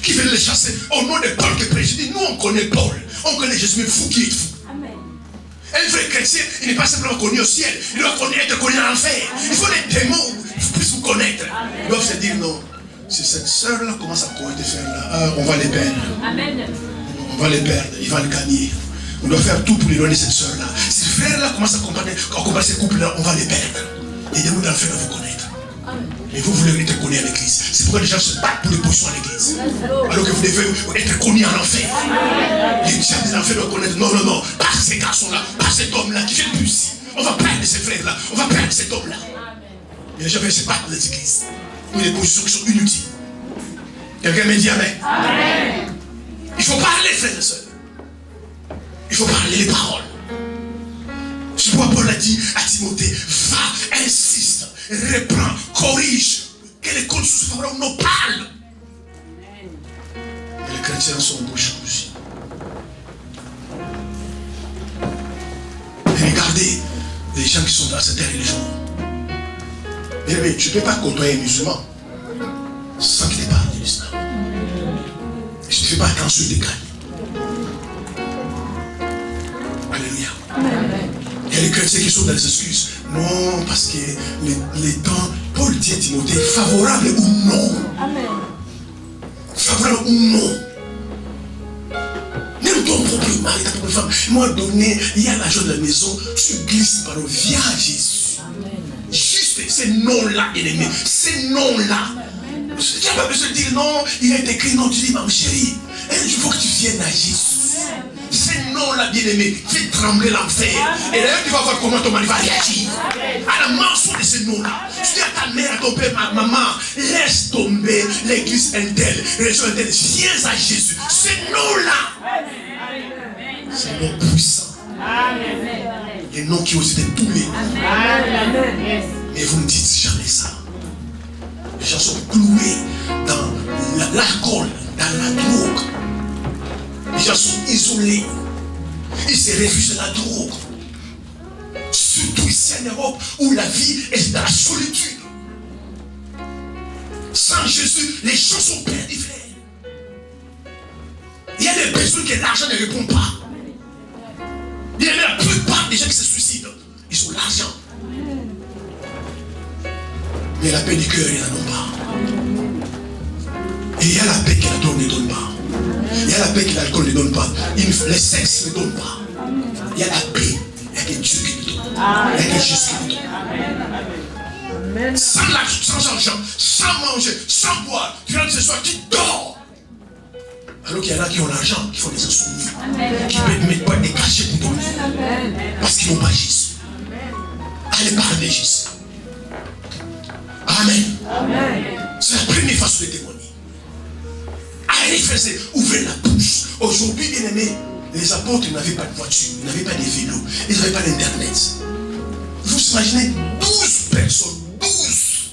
qui venaient les chasser au nom de Paul qui prêche. Nous on connaît Paul. On connaît Jésus, mais fou qui est fou. Un vrai chrétien, il n'est pas simplement connu au ciel. Il doit être connu en enfer. Il faut les démons puissent vous connaître. Ils doivent se dire non. Si cette sœur-là commence à courir des frères-là, on va les perdre. Amen. On va les perdre, il va le gagner. On doit faire tout pour éloigner cette sœur-là. Si le frère-là commence à accompagner ces couples-là, on va les perdre. Les démons d'enfer doivent vous connaître. Mais vous voulez être connu à l'église. C'est pourquoi les gens se battent pour les positions à l'église. Alors que vous devez être connu en enfer. Les gens des enfers doivent connaître. Non, non, non. Pas ces garçons-là, pas cet homme-là qui fait le plus. On va perdre ces frères-là. On va perdre cet homme-là. Et les gens veulent se battre dans les églises. Pour des positions qui sont inutiles. Quelqu'un me dit amen. Amen. Il faut parler, frères et sœurs. Il faut parler les paroles. C'est pourquoi Paul a dit à Timothée, va, insiste, reprends, corrige, que les causes soient favorables nous parlent. Mais les chrétiens sont bouches aussi. Et regardez les gens qui sont dans cette religion. Mais tu ne peux pas côtoyer un musulman sans qu'il parle de l'islam. Et tu ne fais pas attention des cas. Alléluia. Il y a les chrétiens qui sont dans les excuses. Non, parce que les temps, Paul dit à Timothée, favorable ou non. Amen. Favorable ou non. Même ton propre mari, ta propre femme, moi donné, il y a l'argent de la maison, tu glisses par viens à Jésus. Amen. Juste ces noms-là, bien-aimés, ces noms-là. Tu n'as pas besoin de dire non, il est écrit non, tu dis, ma chérie, il faut que tu viennes à Jésus. Ces noms-là, bien-aimés, fait trembler l'enfer. Et d'ailleurs, tu vas voir comment ton mari va réagir. À la mention de ces noms-là. Tu dis à ta mère, à ton père, ma maman, laisse tomber l'église Intel, région Intel, viens à Jésus. Ces noms-là, c'est noms puissants. Les noms qui ont été tombés. Mais vous ne dites jamais ça. Les gens sont cloués dans l'alcool, dans la drogue. Les gens sont isolés. Ils se réfugient à la drogue. Surtout ici en Europe où la vie est dans la solitude. Sans Jésus, les gens sont perdus, frère. Il y a des personnes que l'argent ne répond pas. Il y a la plupart des gens qui se suicident. Ils ont l'argent. Mais la paix du cœur, ils n'en ont pas. Et il y a la paix que la drogue ne donne pas. Il y a la paix que l'alcool ne donne pas. Le sexe ne donne pas. Il y a la paix. Il n'y a que Dieu qui le donne. Il n'y a que Jésus qui le donne. Sans l'argent, sans argent, sans manger, sans boire, tu rentres ce soir, tu dors. Alors qu'il y en a qui ont l'argent, qui font des insomnies, qui peuvent mettre quoi, des cachets pour dormir. Parce qu'ils n'ont pas Jésus. Allez parler de Jésus. Amen. C'est la première façon de témoigner. Allez, frères, ouvrez la bouche. Aujourd'hui, bien aimés, les apôtres n'avaient pas de voiture, ils n'avaient pas de vélo, ils n'avaient pas d'internet. Vous imaginez 12 personnes, 12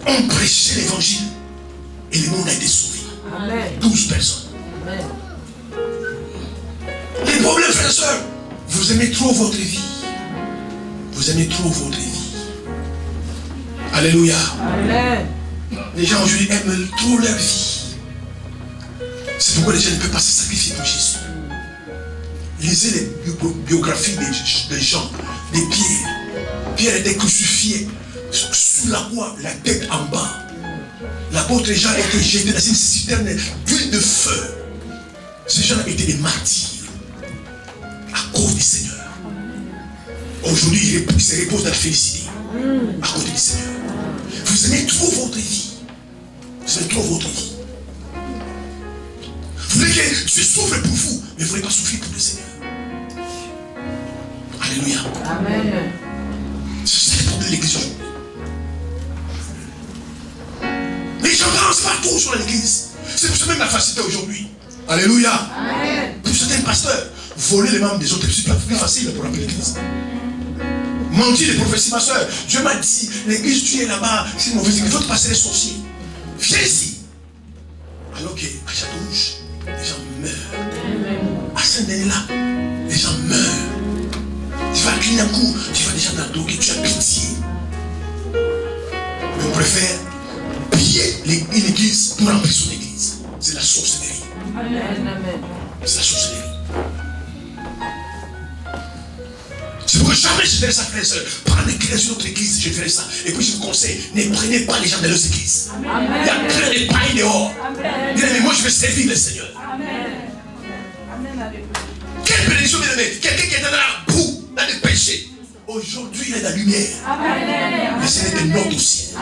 ont prêché l'évangile et le monde a été sauvé. Amen. 12 personnes. Amen. Les problèmes, frères et sœurs, vous aimez trop votre vie. Vous aimez trop votre vie. Alléluia. Amen. Les gens aujourd'hui aiment trop leur vie. C'est pourquoi les gens ne peuvent pas se sacrifier pour Jésus. Lisez les biographies des gens, des Pierre. Pierre était crucifié sur la croix, la tête en bas. L'apôtre Jean a été jeté dans une citerne d'huile de feu. Ces gens étaient des martyrs à cause du Seigneur. Aujourd'hui, ils se reposent dans la félicité à cause du Seigneur. Vous aimez trop votre vie. Vous aimez trop votre vie. Vous voulez que Dieu souffre pour vous, mais vous ne voulez pas souffrir pour le Seigneur. Alléluia. Amen. C'est ça le problème de l'église aujourd'hui. Les gens dansent partout sur l'église. C'est pour ça même la facilité aujourd'hui. Alléluia. Amen. Pour certains pasteurs, voler les membres des autres, c'est plus facile pour remplir l'église. Mentir les prophéties, ma soeur. Dieu m'a dit, l'église, tu es là-bas, c'est une mauvaise église. Il faut te passer les sorciers. Viens ici. Alors que à Château, pour remplir son église. C'est la sorcellerie. Amen. C'est la sorcellerie. C'est pour que jamais je ferai ça, frère et soeur. Prenez quelqu'un sur notre église, je ferai ça. Et puis je vous conseille, ne prenez pas les gens de leurs églises. Il y a plein de pailles dehors. Bien-aimé, moi je vais servir le Seigneur. Quelle bénédiction, bien-aimé. Quelqu'un qui est dans la boue, dans le péché. Aujourd'hui, il est dans la lumière. Mais ce n'est que notre au ciel.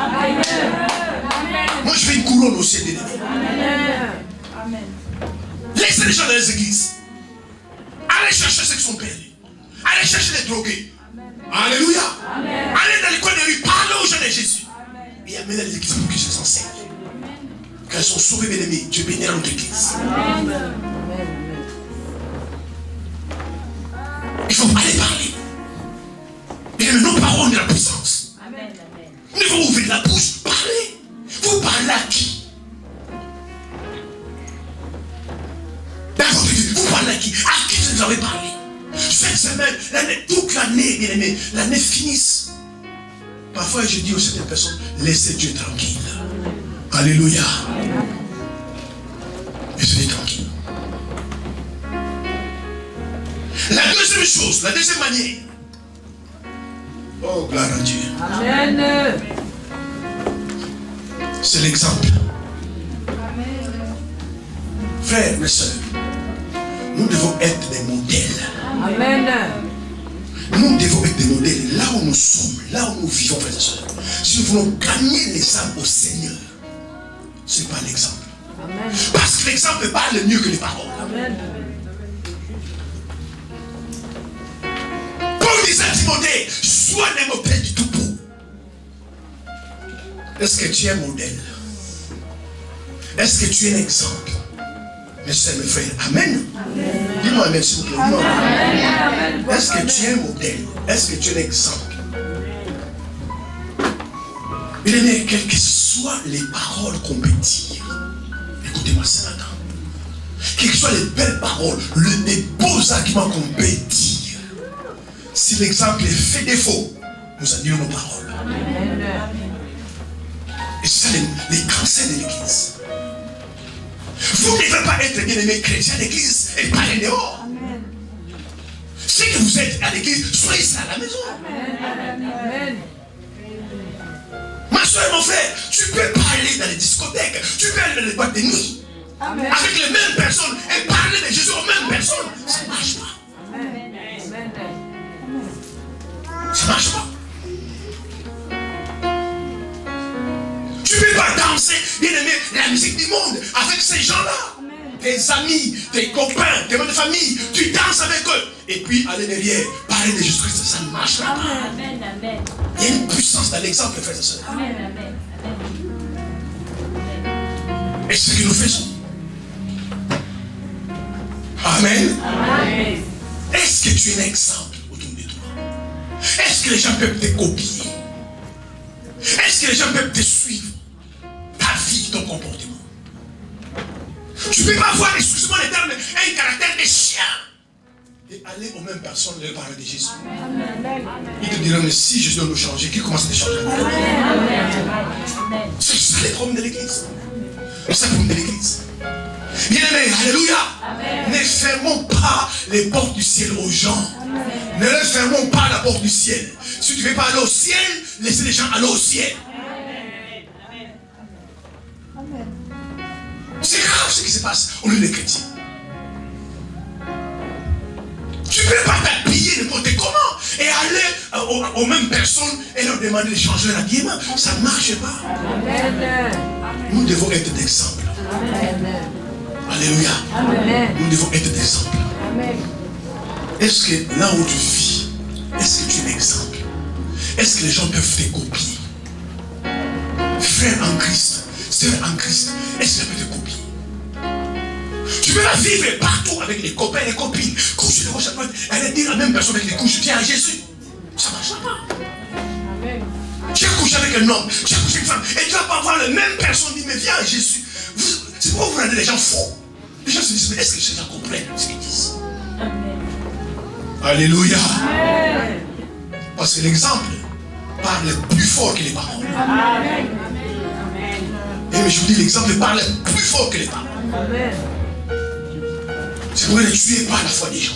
Moi je fais une couronne au ciel, bien-aimé. Laissez les gens dans les églises. Allez chercher ceux qui sont perdus. Allez chercher les drogués. Alléluia. Allez dans les coins de rue, parlez aux gens de Jésus. Et amenez les églises pour qu'ils s'enseignent. Quand ils sont sauvés, mes ennemis, Dieu bénira notre église. Il faut aller parler. Et nos paroles ont de la puissance. Nous devons ouvrir la bouche, parler. Vous parlez à qui? Dans votre vie, vous parlez à qui? À qui vous avez parlé? Cette semaine, toute l'année, bien aimé, l'année finisse. Parfois, je dis aux certaines personnes, laissez Dieu tranquille. Alléluia. Et soyez tranquille. La deuxième chose, la deuxième manière. Oh, gloire à Dieu. Amen. C'est l'exemple. Frères, mes soeurs, nous devons être des modèles. Amen. Nous devons être des modèles là où nous sommes, là où nous vivons, frères et sœurs. Si nous voulons gagner les âmes au Seigneur, ce n'est pas l'exemple. Amen. Parce que l'exemple parle mieux que les paroles. Amen. Paul disait à Timothée, sois un modèle du tout beau. Est-ce que tu es un modèle? Est-ce que tu es un exemple? Mes soeurs, mes frères, amen. Dis-moi amen, s'il vous plaît. Dis-moi amen. Est-ce que tu es un modèle? Est-ce que tu es un exemple? Bien aimé, quelles que soient les paroles qu'on peut dire, écoutez-moi ce matin. Quelles que soient les belles paroles, les beaux arguments qu'on peut dire, si l'exemple est fait défaut, nous annulons nos paroles. Et c'est ça les cancers de l'église. Vous ne devez pas être bien-aimé chrétien à l'église et parler dehors. Si que vous êtes à l'église, soyez ça à la maison. Amen. Ma soeur et mon frère, tu peux parler dans les discothèques, tu peux aller dans les boîtes de nuit, avec les mêmes personnes et parler de Jésus aux mêmes personnes. Ça ne marche pas. Ça ne marche pas. Tu ne peux pas danser, bien aimé, la musique du monde avec ces gens-là. Tes amis, tes copains, tes membres de famille, tu danses avec eux. Et puis aller derrière, parler de Jésus-Christ, ça ne marche pas. Il y a une puissance dans l'exemple, frères et sœurs. Et c'est ce que nous faisons. Amen. Est-ce que tu es un exemple autour de toi? Est-ce que les gens peuvent te copier? Est-ce que les gens peuvent te suivre? Ta vie, ton comportement. Tu ne peux pas voir, excusez-moi les termes, un caractère de chien et aller aux mêmes personnes leur parler de Jésus. Ils te diront, mais si Jésus doit nous changer, qui commence à te changer? C'est ça les problèmes de l'église. C'est ça les problèmes de l'église. Bien-aimés, alléluia. Ne fermons pas les portes du ciel aux gens. Ne leur fermons pas la porte du ciel. Si tu ne veux pas aller au ciel, laissez les gens aller au ciel. C'est grave ce qui se passe au lieu des chrétiens. Tu ne peux pas t'habiller n'importe comment et aller aux mêmes personnes et leur demander de changer leur habillement. Ça ne marche pas. Nous devons être d'exemple. Alléluia. Nous devons être d'exemple. Est-ce que là où tu vis, est-ce que tu es un exemple? Est-ce que les gens peuvent te copier? Frère en Christ, sœur en Christ, est-ce que peuvent te copier? Tu peux pas vivre partout avec les copains et les copines. Coucher de gauche à droite, aller dire à la même personne avec les couches, viens à Jésus. Ça ne marche pas. Tu as couché avec un homme, tu as couché avec une femme, et tu vas pas voir la même personne dire, mais viens à Jésus. C'est pourquoi vous rendez les gens fous. Les gens se disent, mais est-ce que les gens comprennent ce qu'ils disent? Alléluia. Parce que l'exemple parle plus fort que les paroles. Et Mais je vous dis, l'exemple parle plus fort que les paroles. Amen. C'est pourquoi ne tuez pas la foi des gens.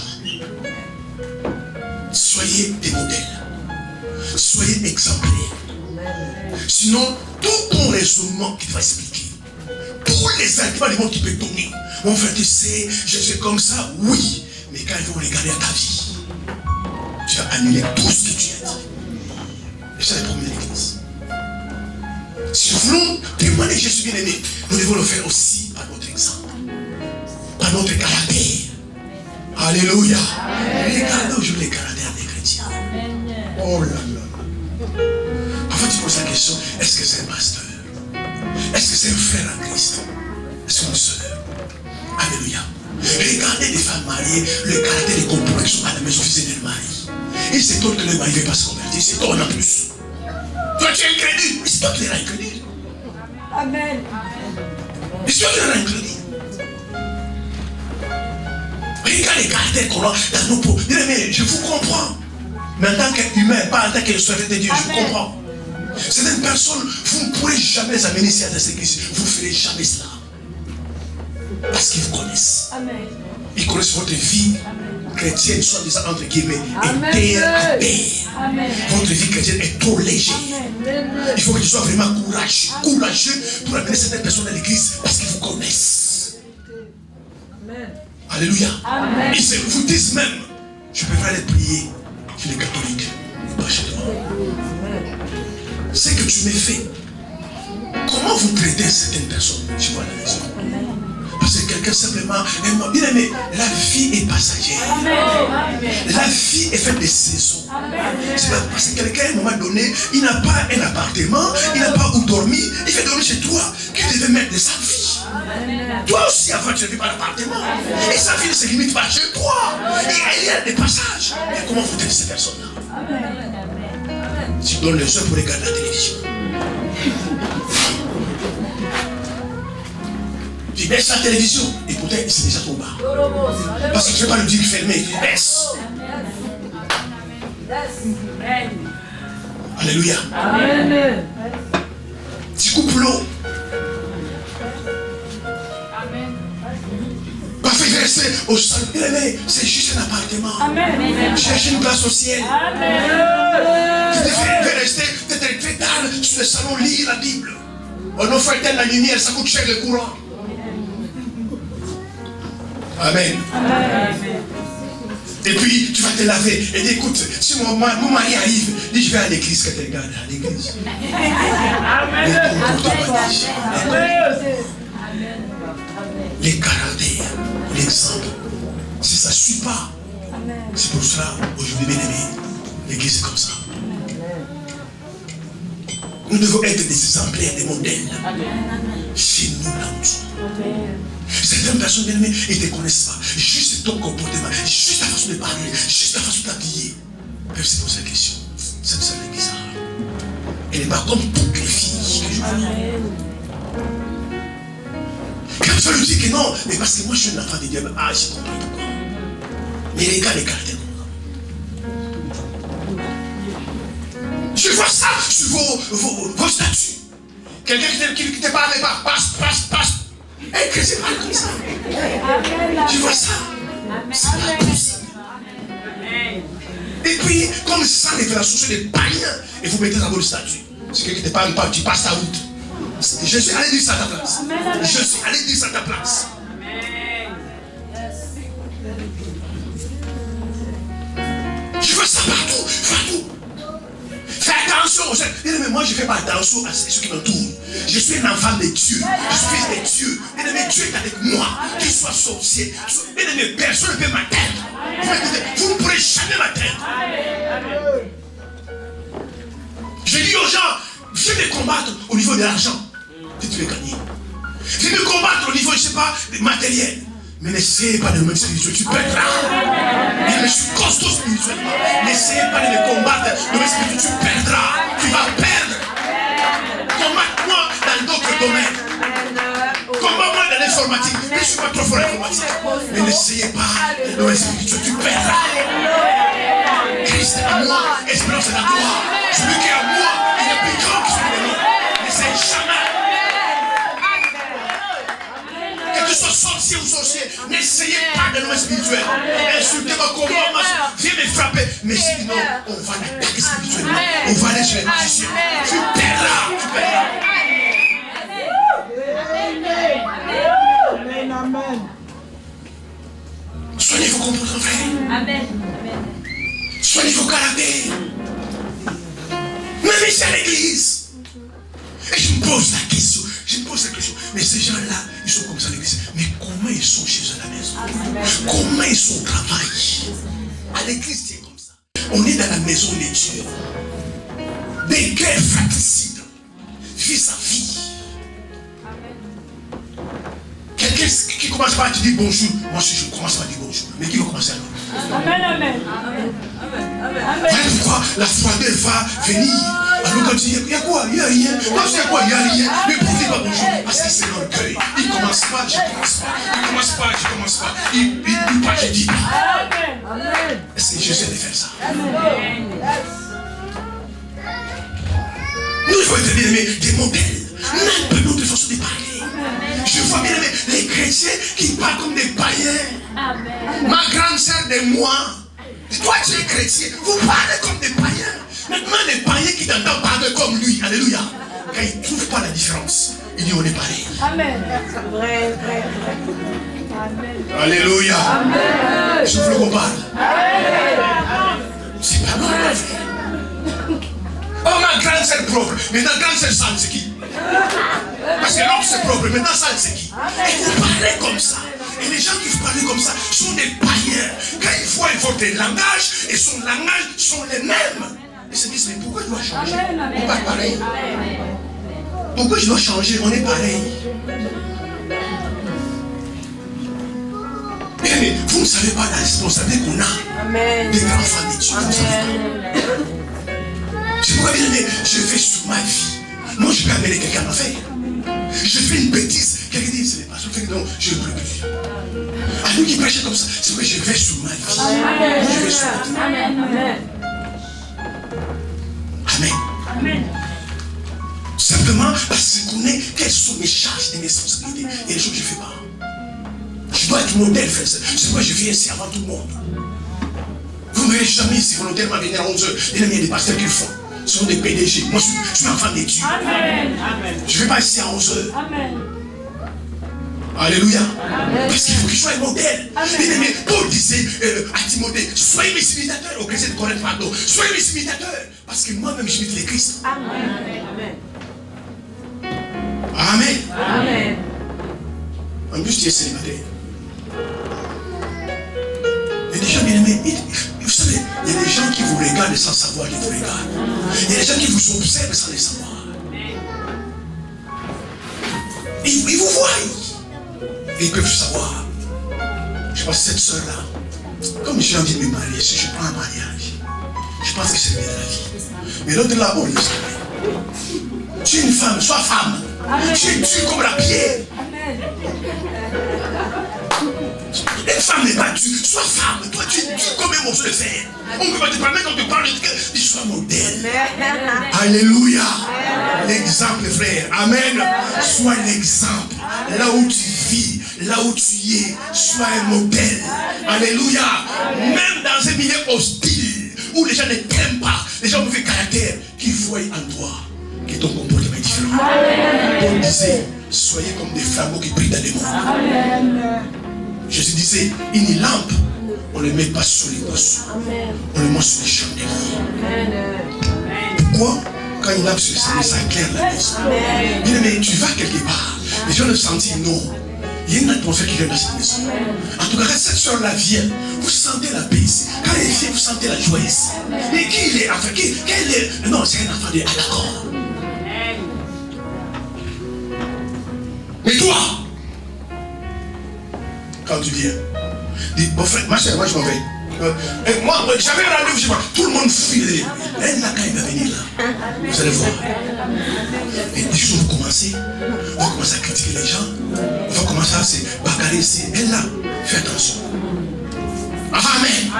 Soyez des modèles. Soyez exemplaires. Sinon, tout ton raisonnement qui te va expliquer, tous les arguments du monde qui peuvent donner, mon frère, tu sais, je suis comme ça, oui. Mais quand ils vont regarder à ta vie, tu vas annuler tout ce que tu as dit. Et ça, c'est le premier de l'église. Si nous voulons témoigner Jésus bien-aimé, nous devons le faire aussi par notre exemple, par notre caractère. Alléluia. Regardez aujourd'hui les caractères des chrétiens. Oh là là. Parfois tu poses la question, est-ce que c'est un pasteur? Est-ce que c'est un frère en Christ? Est-ce que c'est une sœur? Alléluia. Regardez les femmes mariées, le caractère des comportements qui sont à la maison officielle de leur mari. Ils s'étonnent que leur mari ne veut pas se convertir. Ils s'étonnent en plus. Toi tu es incrédule. Mais c'est toi qui es incrédule. Amen. Mais c'est toi qui es incrédule. Regarde les caractères qu'on a dans nos peaux. Mais je vous comprends. Mais en tant qu'humain, pas en tant que serviteur de Dieu, je vous comprends. Certaines personnes, vous ne pourrez jamais amener ici à cette église. Vous ne ferez jamais cela. Parce qu'ils vous connaissent. Amen. Ils connaissent votre vie chrétienne, soit disant entre guillemets, et terre à terre. Amen. Votre vie chrétienne est trop légère. Amen. Il faut que tu sois vraiment courageux pour amener certaines personnes à l'église parce qu'ils vous connaissent. Amen. Alléluia. Amen. Ils vous disent même, je préfère aller prier chez les catholiques, pas chez toi. C'est que tu m'as fait. Comment vous traitez certaines personnes, tu vois, à la maison? Parce que quelqu'un simplement, bien aimé, la vie est passagère. Amen. La vie est faite de saisons. C'est pas parce que quelqu'un, à un moment donné, il n'a pas un appartement, il n'a pas où dormir, il fait dormir chez toi, qu'il devait mettre de sa vie. Amen. Toi aussi, avant, tu n'avais pas d'appartement. Et sa vie ne se limite pas chez toi. Il y a des passages. Mais comment vous traitez ces personnes-là? Tu donnes les heures pour regarder la télévision. Tu baisses la télévision et pourtant c'est déjà trop bas. Parce que tu ne veux pas le dire fermé, tu baisses. Alléluia. Amen. Tu coupes l'eau. Parfait, je reste au sol. C'est juste un appartement. Amen. Cherche une place au ciel. Amen. Tu devais rester très tard sur le salon, lire la Bible. On offre la lumière, ça coûte cher le courant. Amen. Amen. Et puis tu vas te laver et dis écoute, si mon mari arrive, dis je vais à l'église, que tu regardes à l'église. Amen. Les caractères, l'exemple, si ça ne suit pas, c'est pour cela aujourd'hui bien aimé, l'église est comme ça. Nous devons être des exemplaires, des modèles. Chez nous là où nous sommes. Certaines personnes bien aimées, ils ne te connaissent pas. Juste ton comportement, juste ta façon de parler, juste ta façon d'habiller. Peuvent se poser la question. Cette femme est bizarre. Elle n'est pas comme toutes les filles que je vois. Quand tu lui dis que non, mais parce que moi je suis un enfant de Dieu, ah j'ai compris pourquoi. Mais regarde les caractères. Je vois ça sur vos statuts. Quelqu'un qui te parle pas, passe. Et que c'est pas comme ça. Tu vois ça? C'est pas possible. Et puis, comme ça, révélation sur des païens, et vous mettez dans votre statut. Si quelqu'un ne te parle pas, tu passes ta route. Je suis allé dire ça à ta place. Je suis allé dire ça à ta place. Je vois ça partout. Fais attention aux gens. Mais moi, je ne fais pas attention à ceux qui m'entourent. Je suis un enfant de Dieu. Je suis de Dieu. Bien-aimé, Dieu est avec moi. Qu'il soit sorcier. Bien-aimé, personne ne peut m'atteindre. Vous ne pourrez jamais m'atteindre. Je dis aux gens, viens me combattre au niveau de l'argent. Que tu veux gagner. Viens me combattre au niveau, je ne sais pas, matériel. Mais n'essayez pas de me mettre spirituel, tu perdras. Je suis costaud spirituellement. N'essayez pas de me combattre de me spirituel, tu perdras. Tu vas perdre. Combatte-moi dans d'autres domaines. Combatte-moi dans l'informatique. Mais je ne suis pas trop fort en informatique. Mais n'essayez pas de me spirituel, tu perdras. Christ est en moi, espérance est en toi. Celui qui est en moi, il est plus grand que celui de nous. N'essayez jamais. sorcier. N'essayez pas de nous spirituel. Insultez-moi comment, viens me frapper. Mais sinon, on va l'attaquer spirituellement. On va aller chez les magiciens. Tu paieras, tu paieras. Amen. Soignez vos comportements, frère. Amen. Soignez vos caractères. Même ici à l'église. Et je me pose la question. Mais ces gens-là, ils sont comme ça à l'église. Mais comment ils sont chez eux à la maison? Comment ils sont au travail? À l'église, c'est comme ça. On est dans la maison de Dieu. Des guerres fratricides. Vis-à-vis. Quelqu'un qui commence par te dire bonjour. Moi, je commence par dire bonjour. Mais qui va commencer alors? Amen. Voilà pourquoi la froideur va venir. Alors quand il y a quoi? Il n'y a rien. Quand il y a quoi? Il n'y a rien. Mais pour dire pas bonjour, parce que c'est l'orgueil. Il ne commence pas, je ne commence pas. Il ne commence pas, je ne commence pas. Il ne dit pas, je ne dis pas. Est-ce que Jésus allait faire ça? Nous devons être bien aimés des modèles. Même pas notre façon de parler. Je vois bien aimés les chrétiens qui parlent comme des païens. Ma grande sœur de moi. Toi tu es chrétien, vous parlez comme des païens. Maintenant les païens qui t'entendent parler comme lui, alléluia. Quand ils ne trouvent pas la différence, ils disent on est pareil. Amen. Vrai. Amen. Alléluia. Amen. Je veux qu'on parle. C'est pas normal. Oh ma grande sœur propre. Maintenant grande sœur sale c'est qui? Parce que l'homme c'est propre, maintenant sale c'est qui? Et vous parlez comme ça. Et les gens qui vous parlent comme ça sont des païens. Quand ils voient votre langage et son langage sont les mêmes. Ils se disent mais pourquoi je dois changer? On n'est pas pareil. Pourquoi je dois changer? On est pareil. Mais vous ne savez pas la responsabilité qu'on a des grands enfants de Dieu. C'est pourquoi bien aimé, je vais sur ma vie. Moi je peux amener quelqu'un à ma faire. Je fais une bêtise. Quelqu'un dit c'est pas ça. Non, je ne peux plus. À nous qui prêchent comme ça, c'est vrai, je vais sur ma vie. Je vais sur ma vie. Amen. Simplement parce qu'on connaît quelles sont mes charges et mes responsabilités. Et les choses que je ne fais pas. Je dois être modèle, frère. C'est pourquoi je viens ici avant tout le monde. Vous ne verrez jamais ici volontairement venir à 11h. Il y a des pasteurs qui le font. Ce sont des PDG. Moi, je suis enfant des dieux. Je ne vais pas ici à 11h. Alléluia. Parce qu'il faut qu'il soit un modèle. Mais Paul disait à Timothée, soyez mes imitateurs. Au Chrétien de Corinthe, pardon. Soyez mes imitateurs. Parce que moi-même, j'imite les Christ. Amen. En plus, tu es célibataire. Il y a des gens bien aimés. Vous savez, il y a des gens qui vous regardent sans savoir qu'ils vous regardent. Il y a des gens qui vous observent sans les savoir. Ils vous voient. Et ils peuvent savoir. Je pense que cette soeur-là, comme j'ai envie de me marier, si je prends un mariage, je pense que c'est le bien de la vie. Mais l'autre là, on le sait. Tu es une femme, sois femme. Tu es dure comme la pierre. Une femme n'est pas dure, sois femme. Toi, tu es dure comme un morceau de fer. On ne peut pas te permettre, on te parle de tu sois modèle. Alléluia. L'exemple, frère. Amen. Sois l'exemple. Là où tu vis, là où tu es, sois un modèle. Alléluia. Même dans un milieu hostile, où les gens ne t'aiment pas, les gens ont mauvais caractère, qu'ils voient en toi que ton comportement est différent. Paul disait, soyez comme des flambeaux qui brillent dans les mondes. Jésus disait, une lampe, on ne le met pas sur les bosses, on le met sur les chandeliers. Pourquoi? Quand une lampe sur les chandeliers, ça éclaire la maison. Mais tu vas quelque part, les gens le sentent, non. Il y a une atmosphère qui vient dans cette maison. En tout cas, quand cette soeur-là vient, vous sentez la paix ici. Quand elle vient, vous sentez la joie ici. Et qui il est? Enfin, quel est? Non, c'est un enfant de d'accord. Mais toi, quand tu viens, dis, bon frère, ma chère, moi je m'en vais. Moi, j'avais un rendez-vous chez moi, tout le monde fuit. Elle là, quand il va venir là, vous allez voir. Et des choses vont commencer. On va commencer à critiquer les gens. On va commencer à se bagarrer. Elle là, fais attention. Amen.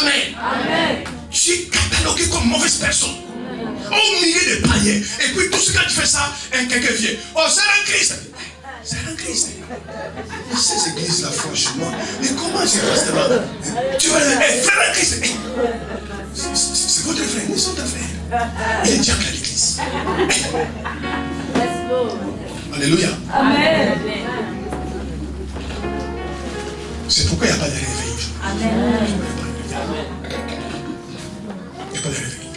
Amen. Tu es catalogué comme mauvaise personne. Au milieu des païens. Et puis tout ce quand tu fais ça, quelqu'un vient. Oh, c'est un Christ. C'est un Christ. Ces églises-là, franchement, mais comment c'est resté là? Tu vas dire, hey, frère en Christ, hey, c'est votre frère, c'est votre frère. Il est diable à l'église. Alléluia. Amen. C'est pourquoi il n'y a pas de réveil. Amen. Il n'y a pas de réveil.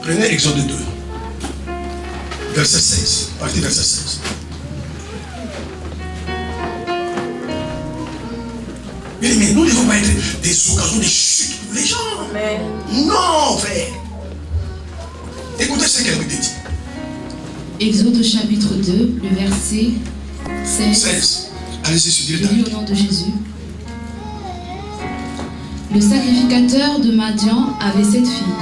Prenez Exode 2, verset 16. Partez verset 16. Mais nous ne devons pas être des occasions de chute pour les gens. Amen. Non, frère. Écoutez ce qu'elle me dit. Exode chapitre 2, le verset 16. 16. Allez-y, Je étudiez. lis au nom de Jésus. Le sacrificateur de Madian avait 7 filles.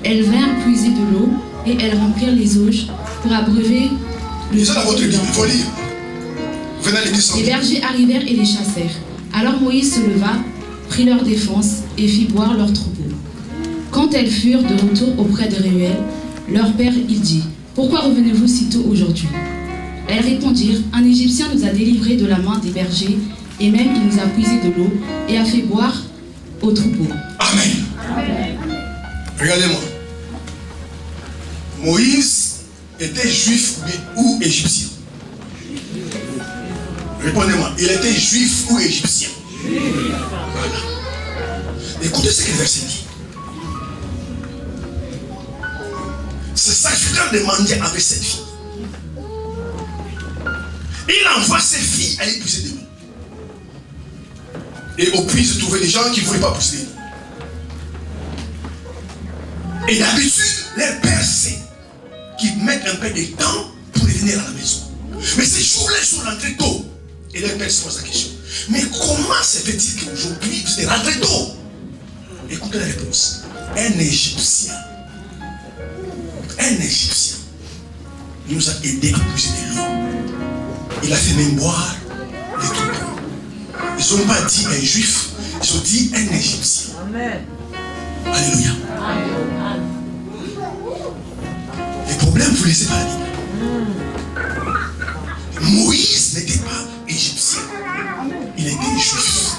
Elles vinrent puiser de l'eau et elles remplirent les auges pour abreuver le Lisez dans votre Bible, il faut lire. Venez à l'église sans Les lire. bergers arrivèrent et les chassèrent. Alors Moïse se leva, prit leur défense et fit boire leur troupeau. Quand elles furent de retour auprès de Réuel, leur père, il dit: Pourquoi revenez-vous si tôt aujourd'hui? Elles répondirent: Un Égyptien nous a délivrés de la main des bergers, et même il nous a puisé de l'eau et a fait boire au troupeau. Amen. Regardez-moi. Moïse était juif ou égyptien? Répondez-moi. Il était juif ou égyptien? Voilà. Écoutez ce que le verset dit. Ce sacrificateur de Madian avait 7 filles. Il envoie ses filles aller puiser de l'eau. Et au puits se trouvaient des gens qui ne voulaient pas puiser de l'eau. Et d'habitude, les pères, c'est qu'ils mettent un peu de temps pour revenir à la maison. Mais ces jours-là, ils sont rentrés tôt. Et les pères se posent la question: mais comment se fait-il qu'aujourd'hui, vous êtes rentrés tôt? Écoutez la réponse. Un Égyptien nous a aidés à puiser de l'eau. Il a fait même boire les troupeaux. Ils n'ont pas dit un juif, ils ont dit un Égyptien. Amen. Alléluia. Les problèmes, vous ne laissez pas la Bible. Moïse n'était pas égyptien. Il était juif.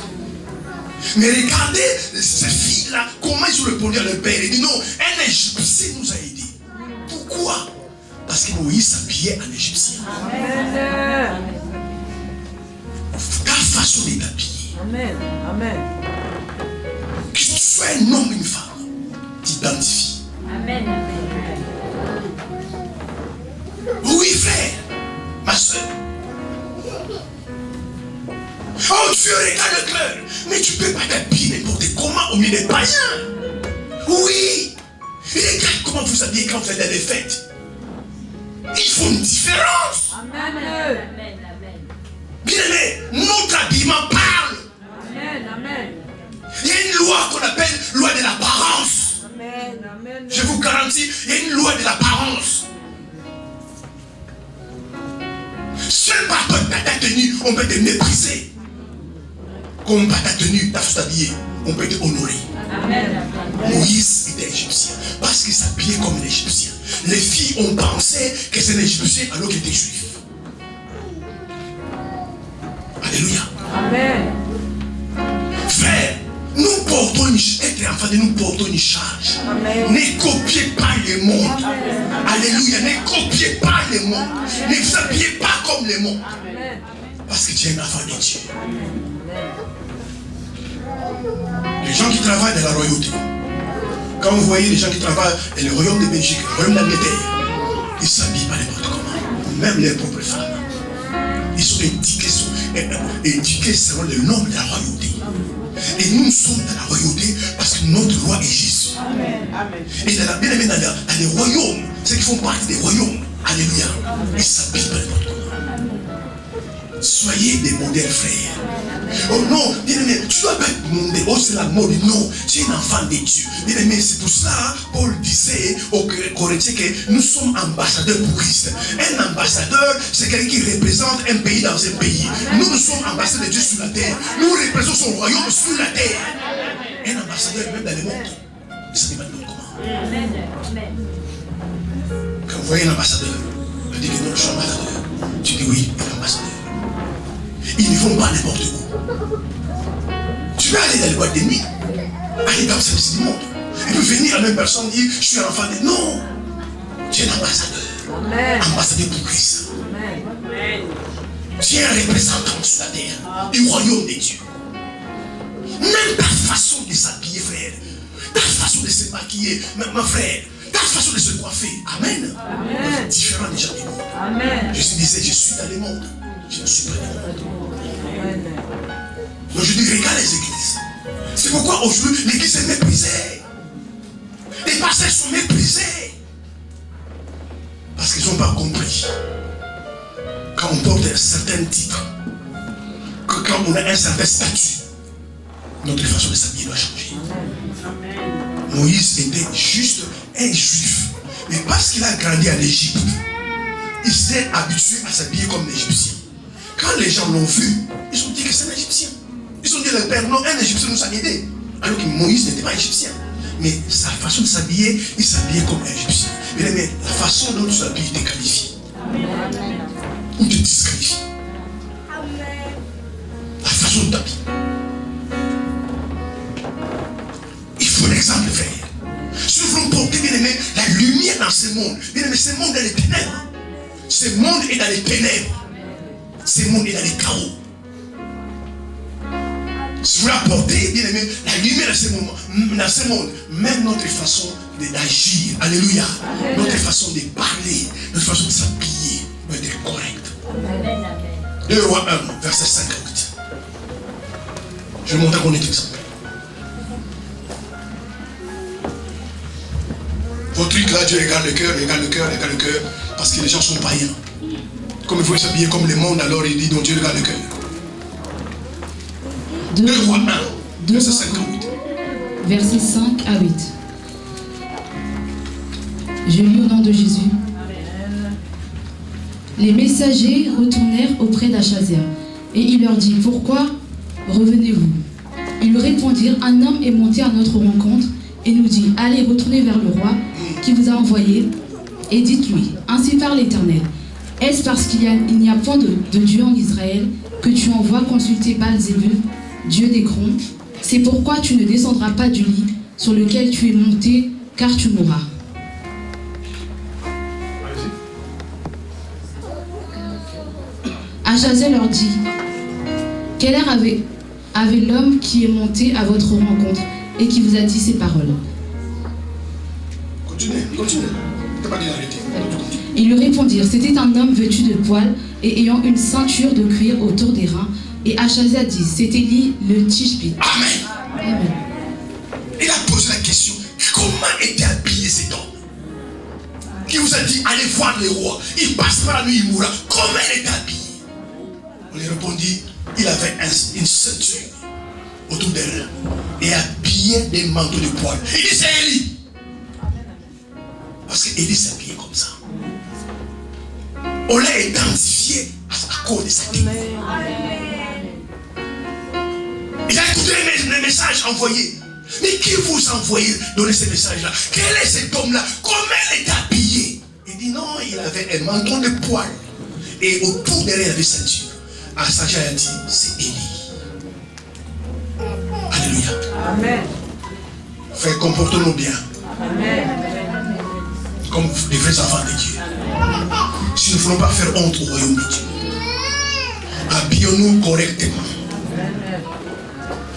Mais regardez ces filles-là, comment ils ont répondu à leur père. Il dit non, un Égyptien nous a aidés. Pourquoi? Parce que Moïse s'habillait en Égyptien. Amen. Ta façon de t'habiller, Amen. Amen. que tu sois un homme ou une femme, t'identifie. Amen. Oui, frère, ma soeur. Oh, tu regardes le cœur, mais tu ne peux pas t'habiller n'importe comment au milieu des païens. Oui. Regarde comment vous habillez quand vous êtes dans les fêtes. Il faut une différence. Amen. Bien aimé, notre habillement parle. Amen. Amen. Il y a une loi qu'on appelle loi de l'apparence. Amen. Amen. Je vous garantis, il y a une loi de l'apparence. Seul par ta tenue, on peut te mépriser. Comme par ta tenue, ta façon d'habiller, on peut te honorer. Amen. Moïse était égyptien parce qu'il s'habillait comme un égyptien. Les filles ont pensé que c'est un égyptien alors qu'il était juif. Alléluia. Amen. Frère, nous portons être enfant de nous portons une charge. Amen. Ne copiez pas le monde. Alléluia. Ne copiez pas le monde. Ne vous habillez pas comme le monde. Amen. Parce que tu es un enfant de Dieu. Les gens qui travaillent dans la royauté, quand vous voyez les gens qui travaillent dans le royaume de Belgique, le royaume d'Angleterre, ils ne s'habillent pas n'importe comment. Même leurs propres femmes. Ils sont éduqués selon le nom de la royauté. Et nous sommes dans la royauté parce que notre roi est Jésus. Et dans bien aimé dans les royaumes, ceux qui font partie des royaumes, alléluia, ils s'habillent pas n'importe comment. Soyez des modèles, frères. Oh non, bien aimé, tu dois pas être monté. Oh, c'est la mode. Non, tu es un enfant de Dieu. Bien aimé, c'est pour ça, Paul disait aux Corinthiens que nous sommes ambassadeurs pour Christ. Un ambassadeur, c'est quelqu'un qui représente un pays dans un pays. Nous sommes ambassadeurs de Dieu sur la terre. Nous représentons son royaume sur la terre. Un ambassadeur, même dans le monde, il s'habille pas de comment. Amen. Quand voyez l'ambassadeur. Il dit que non, je suis ambassadeur. Tu dis oui, il est ambassadeur. Ils ne vont pas n'importe où. Tu vas aller dans les boîtes de nuit, aller dans le service du monde. Il peut venir la même personne dire je suis un enfant de. Non! Tu es un ambassadeur. Amen. Ambassadeur pour Christ. Amen. Tu es un représentant sur la terre du royaume de Dieu. Même ta façon de s'habiller, frère, ta façon de se maquiller, ma frère, ta façon de se coiffer, amen, Amen. différent des gens du monde. Amen. Je disais, je suis dans le monde, je ne suis pas dans le monde. Amen. Donc je dis, regarde les églises. C'est pourquoi aujourd'hui, l'église est méprisée. Les pasteurs sont méprisés. Parce qu'ils n'ont pas compris. Quand on porte un certain titre, que quand on a un certain statut, notre façon de s'habiller doit changer. Moïse était juste un juif. Mais parce qu'il a grandi en Égypte, il s'est habitué à s'habiller comme un Égyptien. Quand les gens l'ont vu, ils ont dit que c'est un Égyptien. Ils ont dit le père, non, un Égyptien nous a aidés. Alors que Moïse n'était pas Égyptien. Mais sa façon de s'habiller, il s'habillait comme un Égyptien. Mais la façon dont tu s'habilles te qualifie. Ou te disqualifie. La façon de t'habiller. Il faut l'exemple, frère. Si nous voulons porter, bien aimé, la lumière dans ce monde, bien aimé, ce monde est dans les ténèbres. Ce monde est dans les ténèbres. Ce monde est dans les chaos. Si vous voulez apporter, bien aimé, la lumière dans ce monde, même notre façon d'agir, alléluia, notre façon de parler, notre façon de s'habiller doit être correcte. 2 Rois 1, verset 58. Je vais montrer qu'on est exemple. Votre truc là, Dieu regarde le cœur, regarde le cœur, regarde le cœur, parce que les gens sont païens. Comme il faut s'habiller comme le monde, alors il dit donc Dieu regarde le cœur. 2 Rois 1, verset 58. Versets 5 à 8. Je lis au nom de Jésus. Les messagers retournèrent auprès d'Achazia, et il leur dit, pourquoi revenez-vous? Ils lui répondirent, un homme est monté à notre rencontre, et nous dit, allez, retournez vers le roi qui vous a envoyé, et dites-lui, ainsi parle l'Éternel. Est-ce parce qu'il n'y a point de Dieu en Israël que tu envoies consulter Baal-Zébul, Dieu d'Écron? C'est pourquoi tu ne descendras pas du lit sur lequel tu es monté, car tu mourras. Achaziah leur dit, quel air avait l'homme qui est monté à votre rencontre et qui vous a dit ces paroles? Continuez. T'as pas dit la vérité. Ils lui répondirent, c'était un homme vêtu de poils et ayant une ceinture de cuir autour des reins. Et Achaziah dit, c'était Élie le Tishbite. Amen. Amen. Il a posé la question, comment était habillé cet homme? Qui vous a dit, allez voir le roi, il passe par la nuit, il mourra. Comment il était habillé? On lui répondit, il avait une ceinture autour des reins et habillé des manteaux de poils. Il dit, c'est Élie. Parce que Élie s'habillait comme ça. On l'a identifié à cause de sa technique. Il a écouté les messages envoyés. Mais qui vous a envoyé donner ces messages-là? Quel est cet homme-là? Comment il était habillé? Il dit non, il avait un menton de poils. Et autour de lui, il avait ceinture. Achaziah a dit, c'est Élie. Alléluia. Amen. Frère, comportons-nous bien. Amen. Comme des vrais enfants de Dieu. Si nous ne voulons pas faire honte au royaume de Dieu, habillons-nous correctement.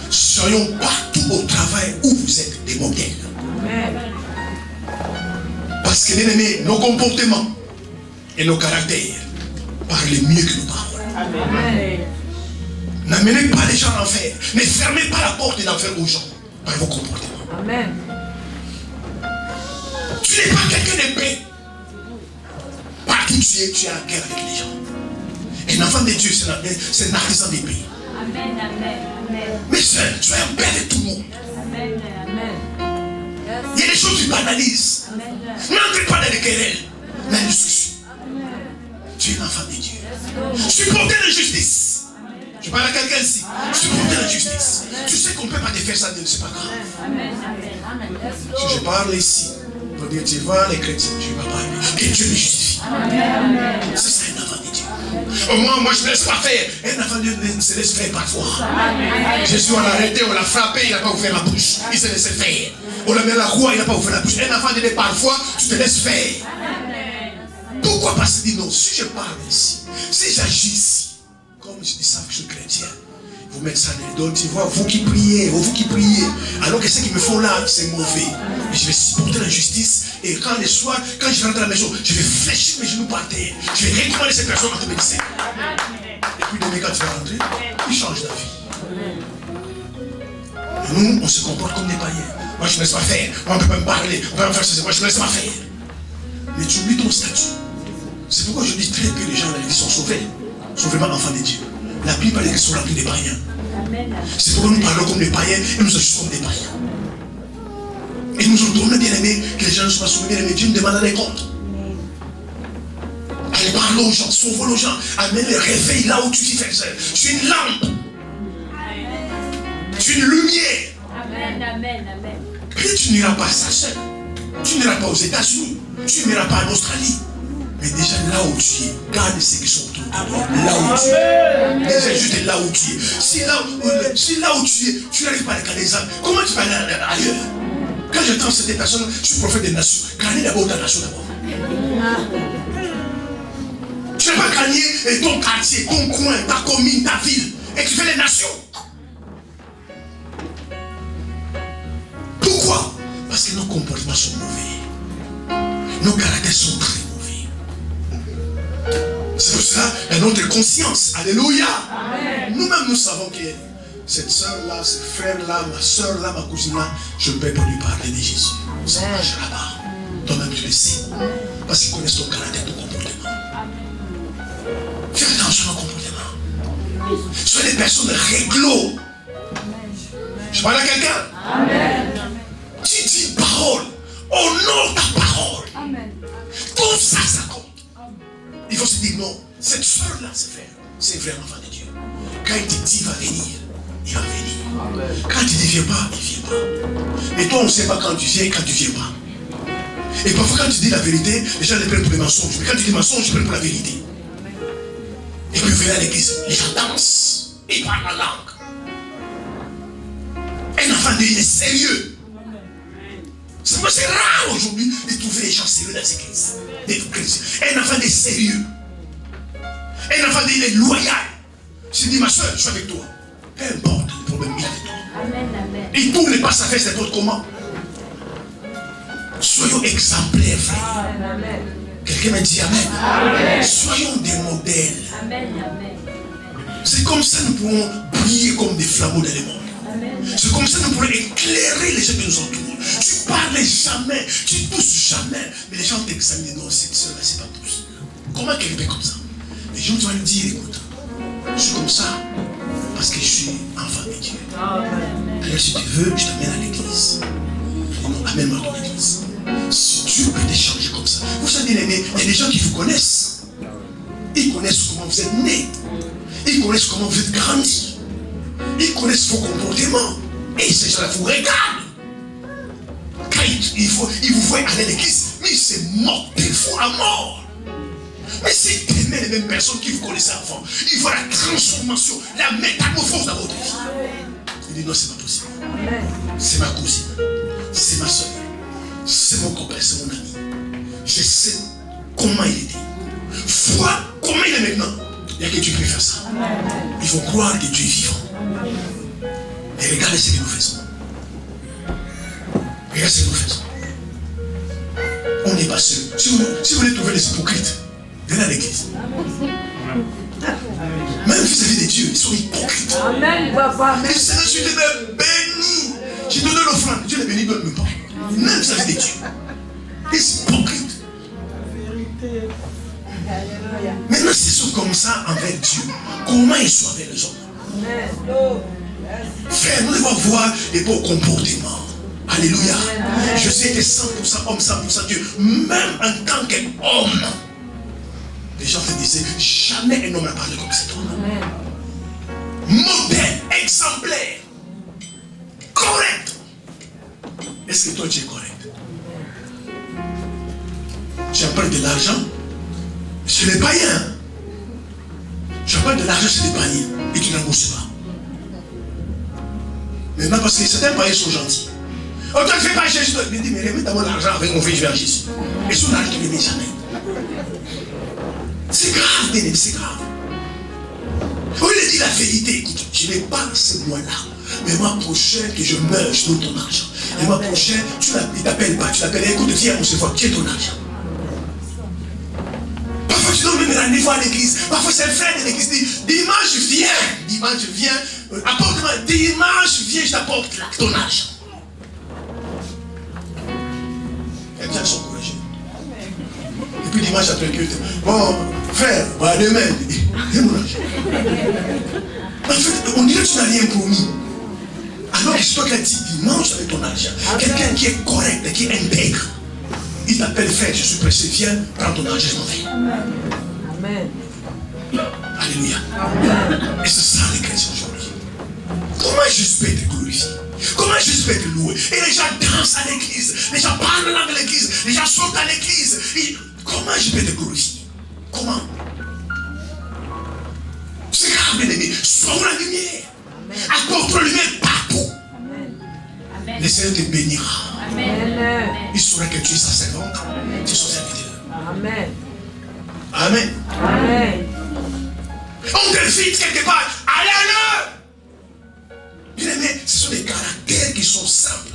Soyons partout au travail où vous êtes des modèles. Amen. Parce que bien aimé, nos comportements et nos caractères parlent mieux que nos paroles. Amen. N'amenez pas les gens en enfer. Ne fermez pas la porte de l'enfer aux gens par vos comportements. Amen. Tu n'es pas quelqu'un de paix. Partout tu es en guerre avec les gens. Un enfant de Dieu, c'est un artisan de paix. Amen, amen. Mais soeur, tu es un père de tout le monde. Amen. Amen. Il y a des choses que tu banalises. N'entre pas dans les querelles, dans les discussions. Tu es un enfant de Dieu. Supporter la justice. Je parle à quelqu'un ici. Supporter la justice. Tu sais qu'on ne peut pas te faire ça, c'est pas grave. Si je parle ici, On peut dire, tu vois, les chrétiens, Dieu va parler. Que Dieu les justifie. C'est ça un enfant de Dieu. Au moins, moi, je ne laisse pas faire. Un enfant de Dieu se laisse faire parfois. Jésus, on l'a arrêté, on l'a frappé, il n'a pas ouvert la bouche. Il s'est laissé faire. On l'a mis à la croix, il n'a pas ouvert la bouche. Un enfant de Dieu, parfois, tu te laisses faire. Pourquoi? Parce qu'il dit non, si je parle ici, si j'agis ici, comme je dis ça, je suis chrétien, vous mettez ça dans les dons, tu vois, vous qui priez, alors que ce qu'ils me font là, c'est mauvais. Mais je vais supporter l'injustice, et quand le soir, quand je rentre à la maison, je vais fléchir mes genoux par terre, je vais recommander ces personnes à te médecin. Et puis demain, quand tu vas rentrer, il change d'avis. Et nous, on se comporte comme des païens. Moi, je ne laisse pas faire, moi, on ne peut pas me parler, on ne peut pas me faire ça, moi, je ne laisse pas faire. Mais tu oublies ton statut. C'est pourquoi je dis très peu les gens qui sont sauvés, sont vraiment enfants de Dieu. La plupart des gens sont remplis des païens. C'est pourquoi nous parlons comme des païens et nous agissons comme des païens. Et nous retournons bien aimés que les gens ne soient pas sauvés, bien aimés. Dieu nous demande des comptes. Allez parler aux gens, sauver aux gens, amène le réveil là où tu vis, frère. Tu es une lampe. Tu es une lumière. Amen. Et tu n'iras pas ça seul. Tu n'iras pas aux États-Unis. Tu n'iras pas en Australie. Mais déjà là où tu es, garde ceux qui sont autour de toi. Là où tu es. Déjà juste là où tu es. Si là où tu es, tu n'arrives pas à garder les âmes, comment tu vas aller ailleurs? Quand j'entends cette personne, je suis prophète des nations. Gagnez d'abord ta nation d'abord. Tu n'as pas gagné ton quartier, ton coin, ta commune, ta ville. Et tu fais les nations. Pourquoi? Parce que nos comportements sont mauvais. Nos caractères sont très mauvais. C'est pour cela que notre conscience, alléluia, nous-mêmes nous savons que cette soeur-là, ce frère-là, ma soeur-là, ma cousine-là, je ne peux pas lui parler de Jésus. Ça ne marchera pas. Toi-même tu le sais. Parce qu'ils connaissent ton caractère, ton comportement. Fais attention à ton comportement. Soyez des personnes réglo. Je parle à quelqu'un. Tu dis une parole. Honore ta parole. Tout ça, ça compte. Il faut se dire non, cette soeur-là, c'est vraiment enfant de Dieu. Quand il te dit il va venir, il va venir. Quand il ne vient pas, il ne vient pas. Et toi, on ne sait pas quand tu viens et quand tu ne viens pas. Et parfois, quand tu dis la vérité, les gens les prennent pour des mensonges. Mais quand tu dis mensonges, ils prennent pour la vérité. Et puis, vous venez à l'église, les gens dansent, ils parlent la langue. Un enfant de Dieu, il est sérieux. C'est rare aujourd'hui de trouver des gens sérieux dans les églises. Un enfant est sérieux. Un enfant il est loyal. Je dis ma soeur, je suis avec toi. Peu importe le problème, il est avec toi. Il tourne pas sa fesse à d'autres comment. Soyons exemplaires, frère. Quelqu'un m'a dit amen. Soyons des modèles. C'est comme ça que nous pourrons briller comme des flambeaux dans le monde. C'est comme ça que nous pourrons éclairer les gens qui nous entourent. Tu parles jamais, tu touches jamais. Mais les gens t'examinent, non, cette soeur-là, c'est pas possible. Comment quelqu'un est comme ça? Les gens vont lui dire, écoute, je suis comme ça parce que je suis enfant de Dieu. Alors si tu veux, je t'amène à l'église. Non, amène-moi à ton église. Si Dieu peut t'échanger comme ça. Vous savez, il y a des gens qui vous connaissent. Ils connaissent comment vous êtes nés. Ils connaissent comment vous êtes grandis. Ils connaissent vos comportements. Et ces gens-là vous regardent. Quand ils vous voient aller à l'église, mais c'est mort, des fois à mort. Mais c'est t'aimez les mêmes personnes qui vous connaissaient avant. Ils voient la transformation, la métamorphose dans votre vie. Il dit non, c'est pas possible. C'est ma cousine, c'est ma soeur, c'est mon copain, c'est mon ami. Je sais comment il était. Vois comment il est maintenant. Il n'y a que Dieu qui peut faire ça. Il faut croire que Dieu est vivant. Et regardez ce que nous faisons. Regardez ce que nous faisons. On n'est pas seul. Si vous voulez trouver les hypocrites, venez à l'église. Même vis-à-vis de Dieu, ils sont hypocrites. Amen, papa. Et c'est je te béni. Je te donne l'offrande. Dieu les bénit, donne-le pas. Même vis-à-vis de Dieu. Ils sont hypocrites. Maintenant, s'ils sont comme ça envers Dieu, comment ils sont avec les autres? Frère, nous devons voir les beaux comportements. Alléluia. Je sais que 100% homme, 100% Dieu. Même en tant qu'homme, les gens te disaient, jamais un homme n'a parlé comme cet homme. Modèle, exemplaire, correct. Est-ce que toi tu es correct? tu empruntes de l'argent, c'est les païens. Tu empruntes de l'argent chez les païens et tu ne rembourses pas. Maintenant, parce que certains païens sont gentils. Oh, toi, tu ne fais pas Jésus. Il dit, mais remets d'abord l'argent avec mon fils vers Jésus. Et son argent, tu ne le mets jamais. C'est grave, bien aimé, c'est grave. Oh, il a dit la vérité. Écoute, je n'ai pas ce mois-là. Mais le mois prochain que je meurs, je donne ton argent. Le mois prochain, il ne t'appelle pas. Tu l'appelles, écoute, viens, on se voit, tiens ton argent. Parfois, tu donnes même rendez-vous à l'église. Parfois, c'est un frère de l'église qui dit, dimanche, viens. Apporte-moi, dimanche, viens, je t'apporte ton argent. Et bien, ils sont courageux. Et puis, dimanche, après le culte, bon, frère, bah, demain, et mon argent. En fait, on dirait que tu n'as rien promis. Alors que c'est toi qui as dit dimanche avec ton argent. Quelqu'un qui est correct, qui est intègre. Il t'appelle frère, je suis pressé, viens, prends ton argent, je m'en vais. Amen. Alléluia. Amen. Et c'est ça les chrétiens aujourd'hui. Comment Jésus peut être glorifié? Comment Jésus peut être loué? Et les gens dansent à l'église, les gens parlent dans l'église, les gens sautent à l'église. Comment Jésus peut être glorifié? Comment? C'est grave, bien aimé. Sois la lumière. Apporte la lumière partout. Amen. Le Seigneur te bénira. Amen. Il saura que tu es sa servante, tu es son serviteur. Amen. Amen. Amen. On t'invite quelque part. Allez-le. Bien aimé, ce sont des caractères qui sont simples,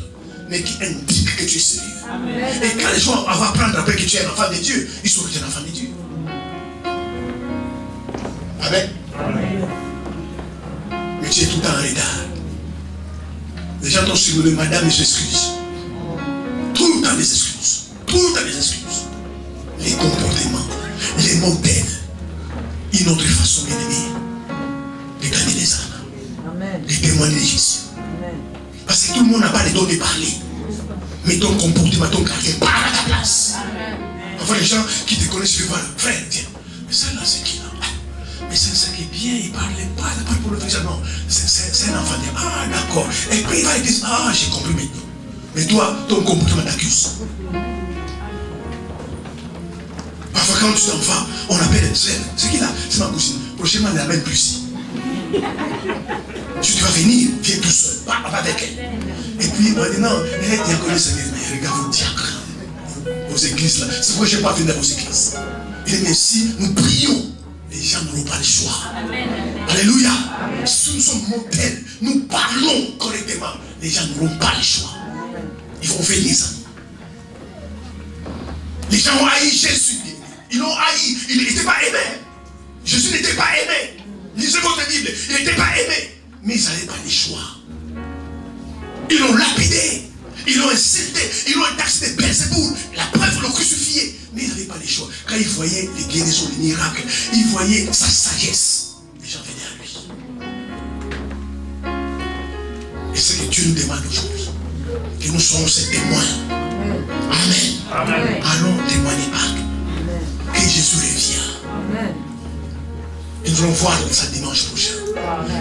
mais qui indiquent que tu es sérieux. Amen. Et quand les gens vont apprendre après que tu es un enfant de Dieu, ils sauront que tu es un enfant de Dieu. Amen. Mais tu es tout le temps en retard. Les gens t'ont surnommé madame les excuses. Tout le temps des excuses. Tout le temps des excuses. Les comportements, les modèles. Une autre façon, bien aimée, de gagner des âmes. Amen. De témoigner de Jésus. Amen. Parce que tout le monde n'a pas les dons de parler. Mais ton comportement, ton caractère, parle à ta place. Parfois, les gens qui te connaissent, ils vont voir, frère, tiens, mais celle-là, c'est qui là? Mais c'est ça qui est bien, il parle pas pour le faire, non. C'est un enfant. Ah, d'accord. Et puis il va dire, ah, j'ai compris maintenant. Mais toi, ton comportement t'accuse. Parfois, quand tu t'en vas, on appelle une sœur. C'est qui là? C'est ma cousine. Prochainement, elle n'amène plus ici. Tu dois venir, viens tout seul, pas avec elle. Et puis, on va dire, non, elle est diaconesse, mais regarde vos diacres, vos églises là. C'est pourquoi je n'ai pas venu dans vos églises. Et mais si nous prions, les gens n'auront pas le choix. Amen. Alléluia. Si nous sommes modèles, nous parlons correctement, les gens n'auront pas le choix. Ils vont venir ça. Les gens ont haï Jésus. Ils l'ont haï. Il n'était pas aimé. Jésus n'était pas aimé. Lisez votre Bible. Il n'était pas aimé. Mais ils n'avaient pas le choix. Ils l'ont lapidé. Ils l'ont insulté. Ils l'ont taxé de Belzéboul. La preuve, l'ont crucifié. Mais ils n'avaient pas le choix. Quand ils voyaient les guérisons, les miracles, ils voyaient sa sagesse. Les gens venaient à lui. Et c'est que Dieu nous demande aujourd'hui. Que nous soyons ses témoins. Amen. Amen. Allons témoigner par Amen. que Jésus revient. Amen. Et nous allons voir ça dimanche prochain.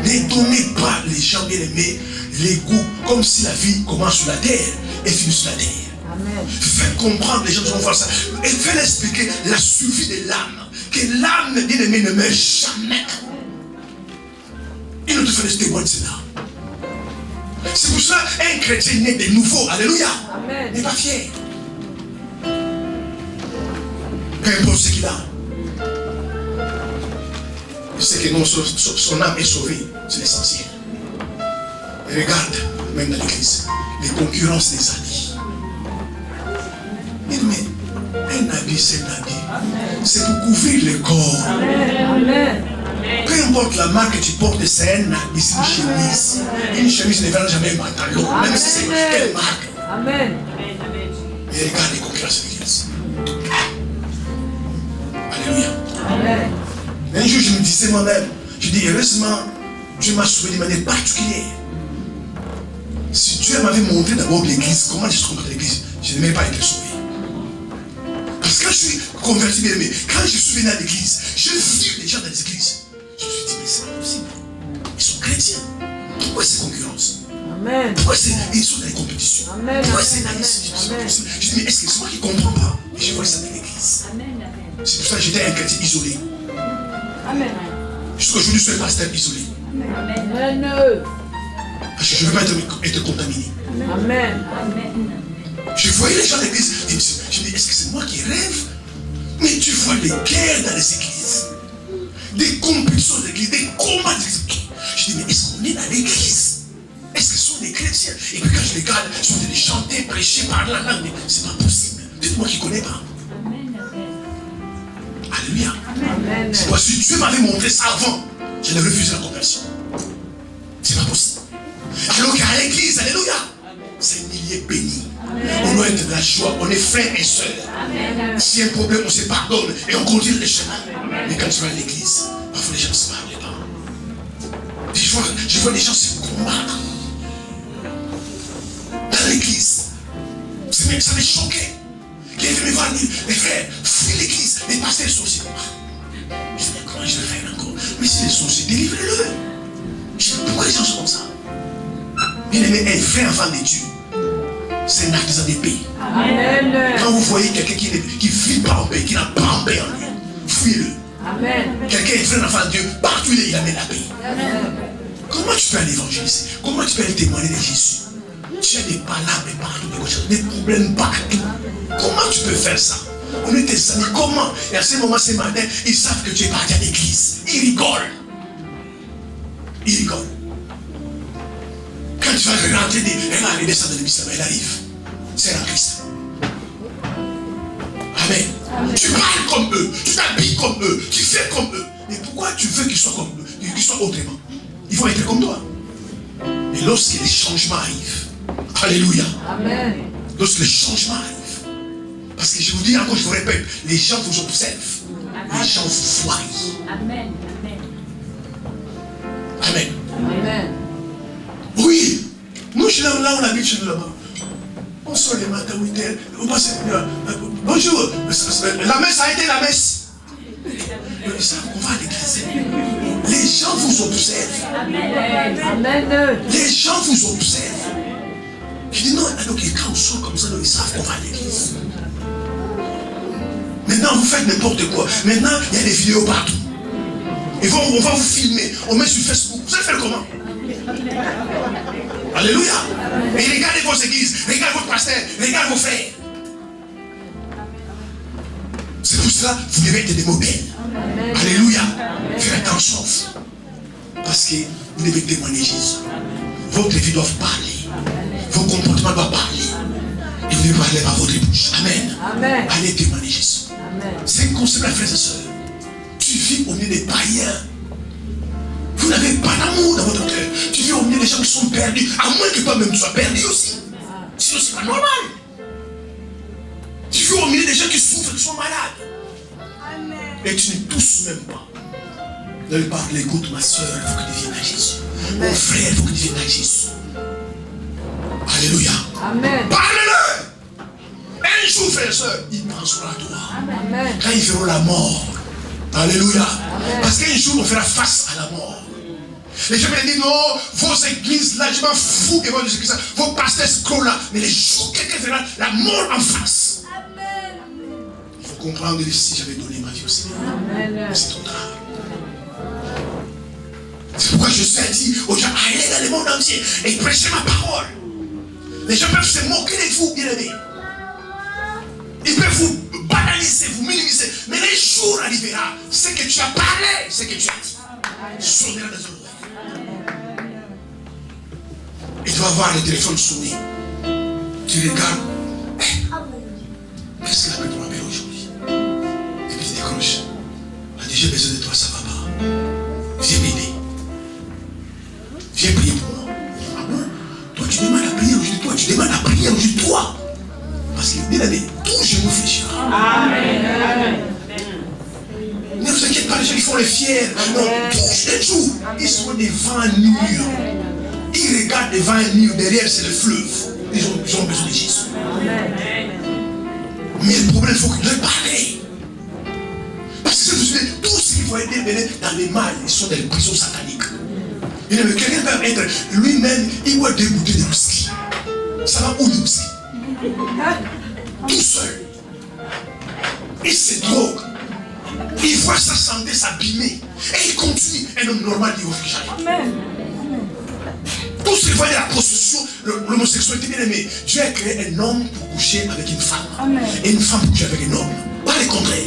Ne donnez pas les gens bien aimés les goûts comme si la vie commence sur la terre et finit sur la terre. Amen. Faites comprendre les gens qui vont voir ça. Et faites expliquer la survie de l'âme. Que l'âme bien aimée ne meurt jamais. Il nous fait des témoins de cela. C'est pour ça qu'un chrétien né de nouveau, alléluia, Amen. n'est pas fier. Peu importe ce qu'il a. Il sait que non, son âme est sauvée. C'est l'essentiel. Et regarde, même dans l'église, les concurrences des habits. Mais un habit, c'est un habit. C'est pour couvrir le corps. Amen. Peu importe la marque que tu portes, c'est un habit, c'est une chemise. Une chemise ne verra jamais un pantalon, même si c'est quelle marque. Amen. Et regarde les concurrences de l'église. Alléluia. Amen. Un jour, je me disais moi-même, je dis, heureusement, Dieu m'a sauvé de manière particulière. Si Dieu m'avait montré d'abord l'église, comment je suis converti à l'église, je n'aimerais pas être sauvé. Parce que quand je suis converti, bien aimé, quand je suis venu à l'église, je vis les gens dans les églises. Je me suis dit, mais c'est pas possible. Ils sont chrétiens. Pourquoi ces concurrences? Amen. Pourquoi ils sont dans les compétitions? Pourquoi c'est Je dis, mais est-ce que c'est moi qui ne comprends pas? Et je vois ça dans l'église. C'est pour ça que j'étais un chrétien isolé. Jusqu'aujourd'hui, je suis un pasteur isolé. Parce que je ne veux pas être contaminé. Amen. Je voyais les gens de l'église. Je me dis, est-ce que c'est moi qui rêve? Mais tu vois les guerres dans les églises. Des compétitions d'église, des combats d'église. Je dis, mais est-ce qu'on est dans l'église? Est-ce que ce sont des chrétiens? Et puis quand je les regarde, ils sont en train de chanter, prêcher, parler la langue. C'est pas possible. Dites-moi qui ne connais pas. Alléluia. C'est parce que si Dieu m'avait montré ça avant, je n'aurais refusé la conversion. C'est pas possible. Alors qu'à l'église, alléluia, c'est un milieu béni. On doit être de la joie, on est frères et sœurs. S'il y a un problème, on se pardonne et on continue le chemin. Mais quand tu vas à l'église, parfois les gens ne se parlent pas. Je vois les gens se combattre dans l'église. Ça me choquait. Qui est venu me voir dire, les frères, fuis l'église, les pasteurs sont aussi. Je dis, comment je vais faire encore? Mais si les sorciers, délivrez-le. Je dis, pourquoi les gens sont comme ça? Bien aimé, un vrai enfant de Dieu, c'est un artisan de paix. Quand vous voyez quelqu'un qui ne vit pas en paix, qui n'a pas en paix en lui, fuyez-le. Quelqu'un est vrai enfant de Dieu, partout il amène la paix. Comment tu peux aller évangéliser? Comment tu peux aller témoigner de Jésus? Tu as des palabres partout, des problèmes partout. Comment tu peux faire ça? On est tes amis, comment? Et à ce moment, ce matin, ils savent que tu es parti à l'église. Ils rigolent. Ils rigolent. Quand tu vas rentrer, regarde, il descend de l'église, il arrive. C'est la Christ. Amen. Tu parles comme eux, tu t'habilles comme eux, tu fais comme eux. Mais pourquoi tu veux qu'ils soient comme eux, qu'ils soient autrement? Ils vont être comme toi. Mais lorsque les changements arrivent, alléluia. Amen. Lorsque les changements arrivent, parce que je vous dis encore, je vous répète, les gens vous observent, les gens vous voient. Amen. Amen. Amen. Oui, nous, là, on habite chez nous là-bas. On sort les matins, 8h, on passe. Bonjour, la messe a été la messe. Ils savent qu'on va à l'église. Les gens vous observent. Amen. Les gens vous observent. Je dis non, alors que quand on sort comme ça, ils savent qu'on va à l'église. Maintenant, vous faites n'importe quoi. Maintenant, il y a des vidéos partout. On va vous filmer. On met sur Facebook. Vous allez faire comment? Alléluia. Et regardez vos églises. Regardez votre pasteur. Regardez vos frères. C'est pour cela que vous devez être des modèles. Alléluia. Faites attention. Parce que vous devez témoigner Jésus. Votre vie doit parler. Vos comportements doivent parler. Et vous devez parler par votre bouche. Amen. Amen. Allez témoigner Jésus. C'est un concept, frères et sœurs. Tu vis au milieu des païens. Vous n'avez pas d'amour dans votre cœur. Tu vis au milieu des gens qui sont perdus. À moins que toi-même tu sois perdu aussi. Sinon, c'est pas normal. Tu vis au milieu des gens qui souffrent, qui sont malades. Et tu ne tousses même pas. Ne lui parle, écoute ma soeur, il faut que tu viennes à Jésus. Mon frère, il faut que tu viennes à Jésus. Alléluia. Amen. Parle-le. Un jour, frère et soeur, il pensera à toi. Amen. Quand ils feront la mort. Alléluia. Parce qu'un jour, on fera face à la mort. Les gens me disent non, vos églises là, je m'en fous que vos églises là, vos pasteurs scrollent là. Mais les jours, quelqu'un fera la mort en face. Il faut comprendre que si j'avais donné ma vie au Seigneur, c'est trop tard. C'est pourquoi je sais dire aux gens, allez dans le monde entier et prêchez ma parole. Les gens peuvent se moquer de vous, bien aimés. Ils peuvent vous banaliser, vous minimiser. Mais les jours arrivera, ce que tu as parlé, ce que tu as dit, sonnera dans un oreille. Et tu vas voir le téléphone sonner. Tu regardes. Qu'est-ce que la Bible m'appelle aujourd'hui? Et puis tu décroches. Elle dit, j'ai besoin de toi, ça va pas. Viens m'aider. Viens prier pour moi. Ah bon? Toi, tu demandes à prier aujourd'hui. Toi, tu demandes à prier aujourd'hui. Toi. Parce que, bien aimé, tout genou fléchira. Amen. Ne vous inquiétez pas, les gens qui font les fiers. Non, tous les jours, ils sont devant un mur. Ils regardent devant un mur. Derrière, c'est le fleuve. Ils ont besoin de Jésus. Mais le problème, il faut que leur parler. Parce que vous savez, tous ceux qui vont être dans les mal, ils sont dans les prisons sataniques. Quelqu'un peut être lui-même, il va débouter de whisky. ça va où lui aussi? Tout seul. Il se drogue. Il voit sa santé s'abîmer. Et il continue. Un homme normal dit au jamais. Tout ce qu'il voit de la prostitution, l'homosexualité, bien aimé. Dieu a créé un homme pour coucher avec une femme. Et une femme pour coucher avec un homme. Pas le contraire.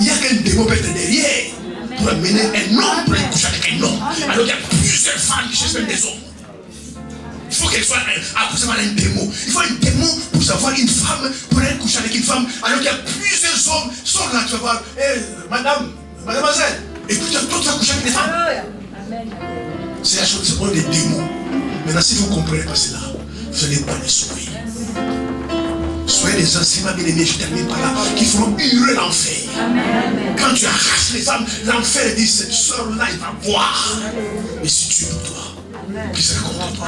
Il y a qu'un démon peut être derrière pour amener un homme pour coucher avec un homme. Alors il y a plusieurs femmes qui cherchent même des hommes. Il faut qu'elle soit accusée par un démon. Il faut un démon pour savoir une femme, pour aller coucher avec une femme. Alors qu'il y a plusieurs hommes qui sont là, tu vas voir, mademoiselle, écoutez, toi tu vas coucher avec des femmes. C'est la chose, c'est pour des démons. Maintenant, si vous ne comprenez pas cela, vous n'allez pas les sauver. Soyez des enseignements bien aimés, je termine par là, qui feront hurler l'enfer. Quand tu arraches les femmes, l'enfer dit, cette soeur-là, il va voir. Mais si tu es pour toi, qui sera contre toi.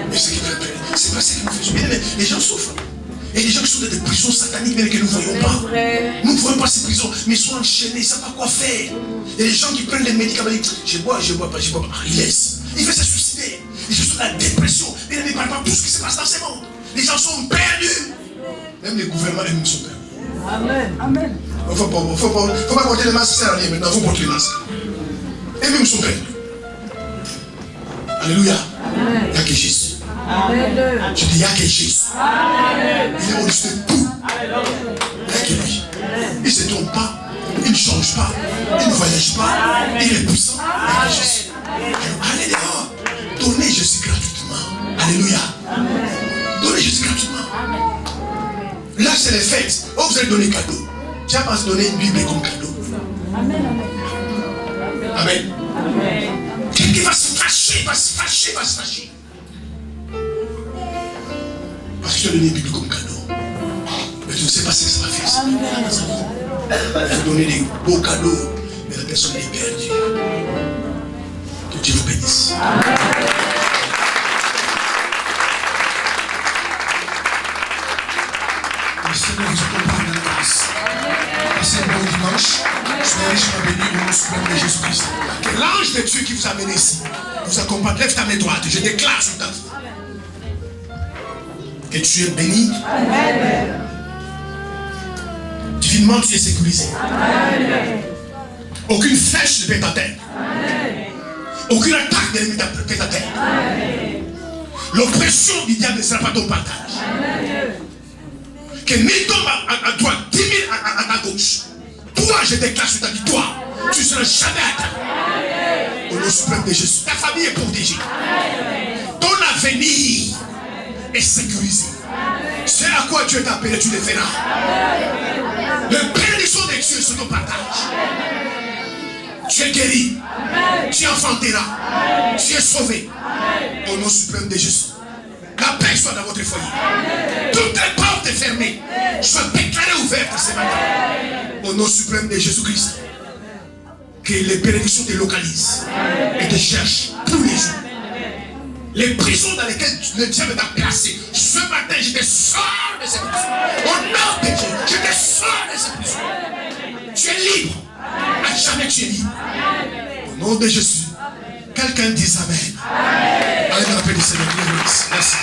Mais ce qui fait peur, c'est pas ce qui nous fait souffrir. Les gens souffrent. Et les gens qui sont dans des prisons sataniques, même que nous ne voyons pas. Nous ne voyons pas ces prisons, mais ils sont enchaînés, ils ne savent pas quoi faire. Et les gens qui prennent les médicaments, ils disent, je bois pas, il laisse. Il fait se suicider. Les gens sont dans la dépression. Ils ne parlent pas tout ce qui se passe dans ce monde. Les gens sont perdus. Même les gouvernements eux-mêmes sont perdus. Amen. Il ne faut pas porter les masques, c'est à maintenant, il faut porter les masques. Eux-mêmes sont perdus. Alléluia. Il n'y a que Jésus. Je dis, il n'y a que Jésus. Il est au-dessus de tout. Il n'y a que lui. Il ne se trompe pas. Il ne change pas. Il ne voyage pas. Il est puissant. Il y a que Jésus. Alléluia. Donnez Jésus gratuitement. Alléluia. Donnez Jésus gratuitement. Là, c'est les fêtes. Oh, vous allez donner cadeau. Tu n'as pas donné une Bible comme cadeau. Amen. Quelqu'un va se fâcher, va se fâcher. Parce que tu as donné une Bible comme cadeau. Mais tu ne sais pas ce que ça va faire. Il faut donner des beaux cadeaux, mais la personne est perdue. Que Dieu vous bénisse. Le Seigneur vous accompagne dans la grâce. Passez un bon dimanche. Soyez richement bénis au nom suprême de Jésus-Christ. Que l'ange de Dieu qui vous a amené ici vous accompagne. Lève ta main droite. Je déclare sur ta vie. Que tu es béni. Amen. Divinement, tu es sécurisé. Amen. Aucune flèche ne peut t'atteindre. Aucune attaque de l'ennemi ne peut t'atteindre. L'oppression du diable ne sera pas ton partage. Amen. Que 1000 tombent à droite, 10 000 à gauche. Toi, je déclare sur ta vie, toi, tu ne seras jamais atteint. Au nom suprême de Jésus. Ta famille est protégée. Ton avenir est sécurisé. C'est à quoi Dieu t'a appelé, tu le feras. Le bénédiction de Dieu sur ton partage. Tu es guéri. Tu enfanteras. Tu es sauvé. Au nom suprême de Jésus. La paix soit dans votre foyer. Toutes les portes fermées soient déclarées ouvertes ce matin. Au nom suprême de Jésus-Christ. Que les bénédictions te localisent et te cherchent tous les jours. Les prisons dans lesquelles le diable t'a placé, ce matin, je te sors de ces prisons. Au nom de Dieu, je te sors de ces prisons. Tu es libre. À jamais tu es libre. Au nom de Jésus, quelqu'un dise Amen. Allez dans la paix du Seigneur. Merci.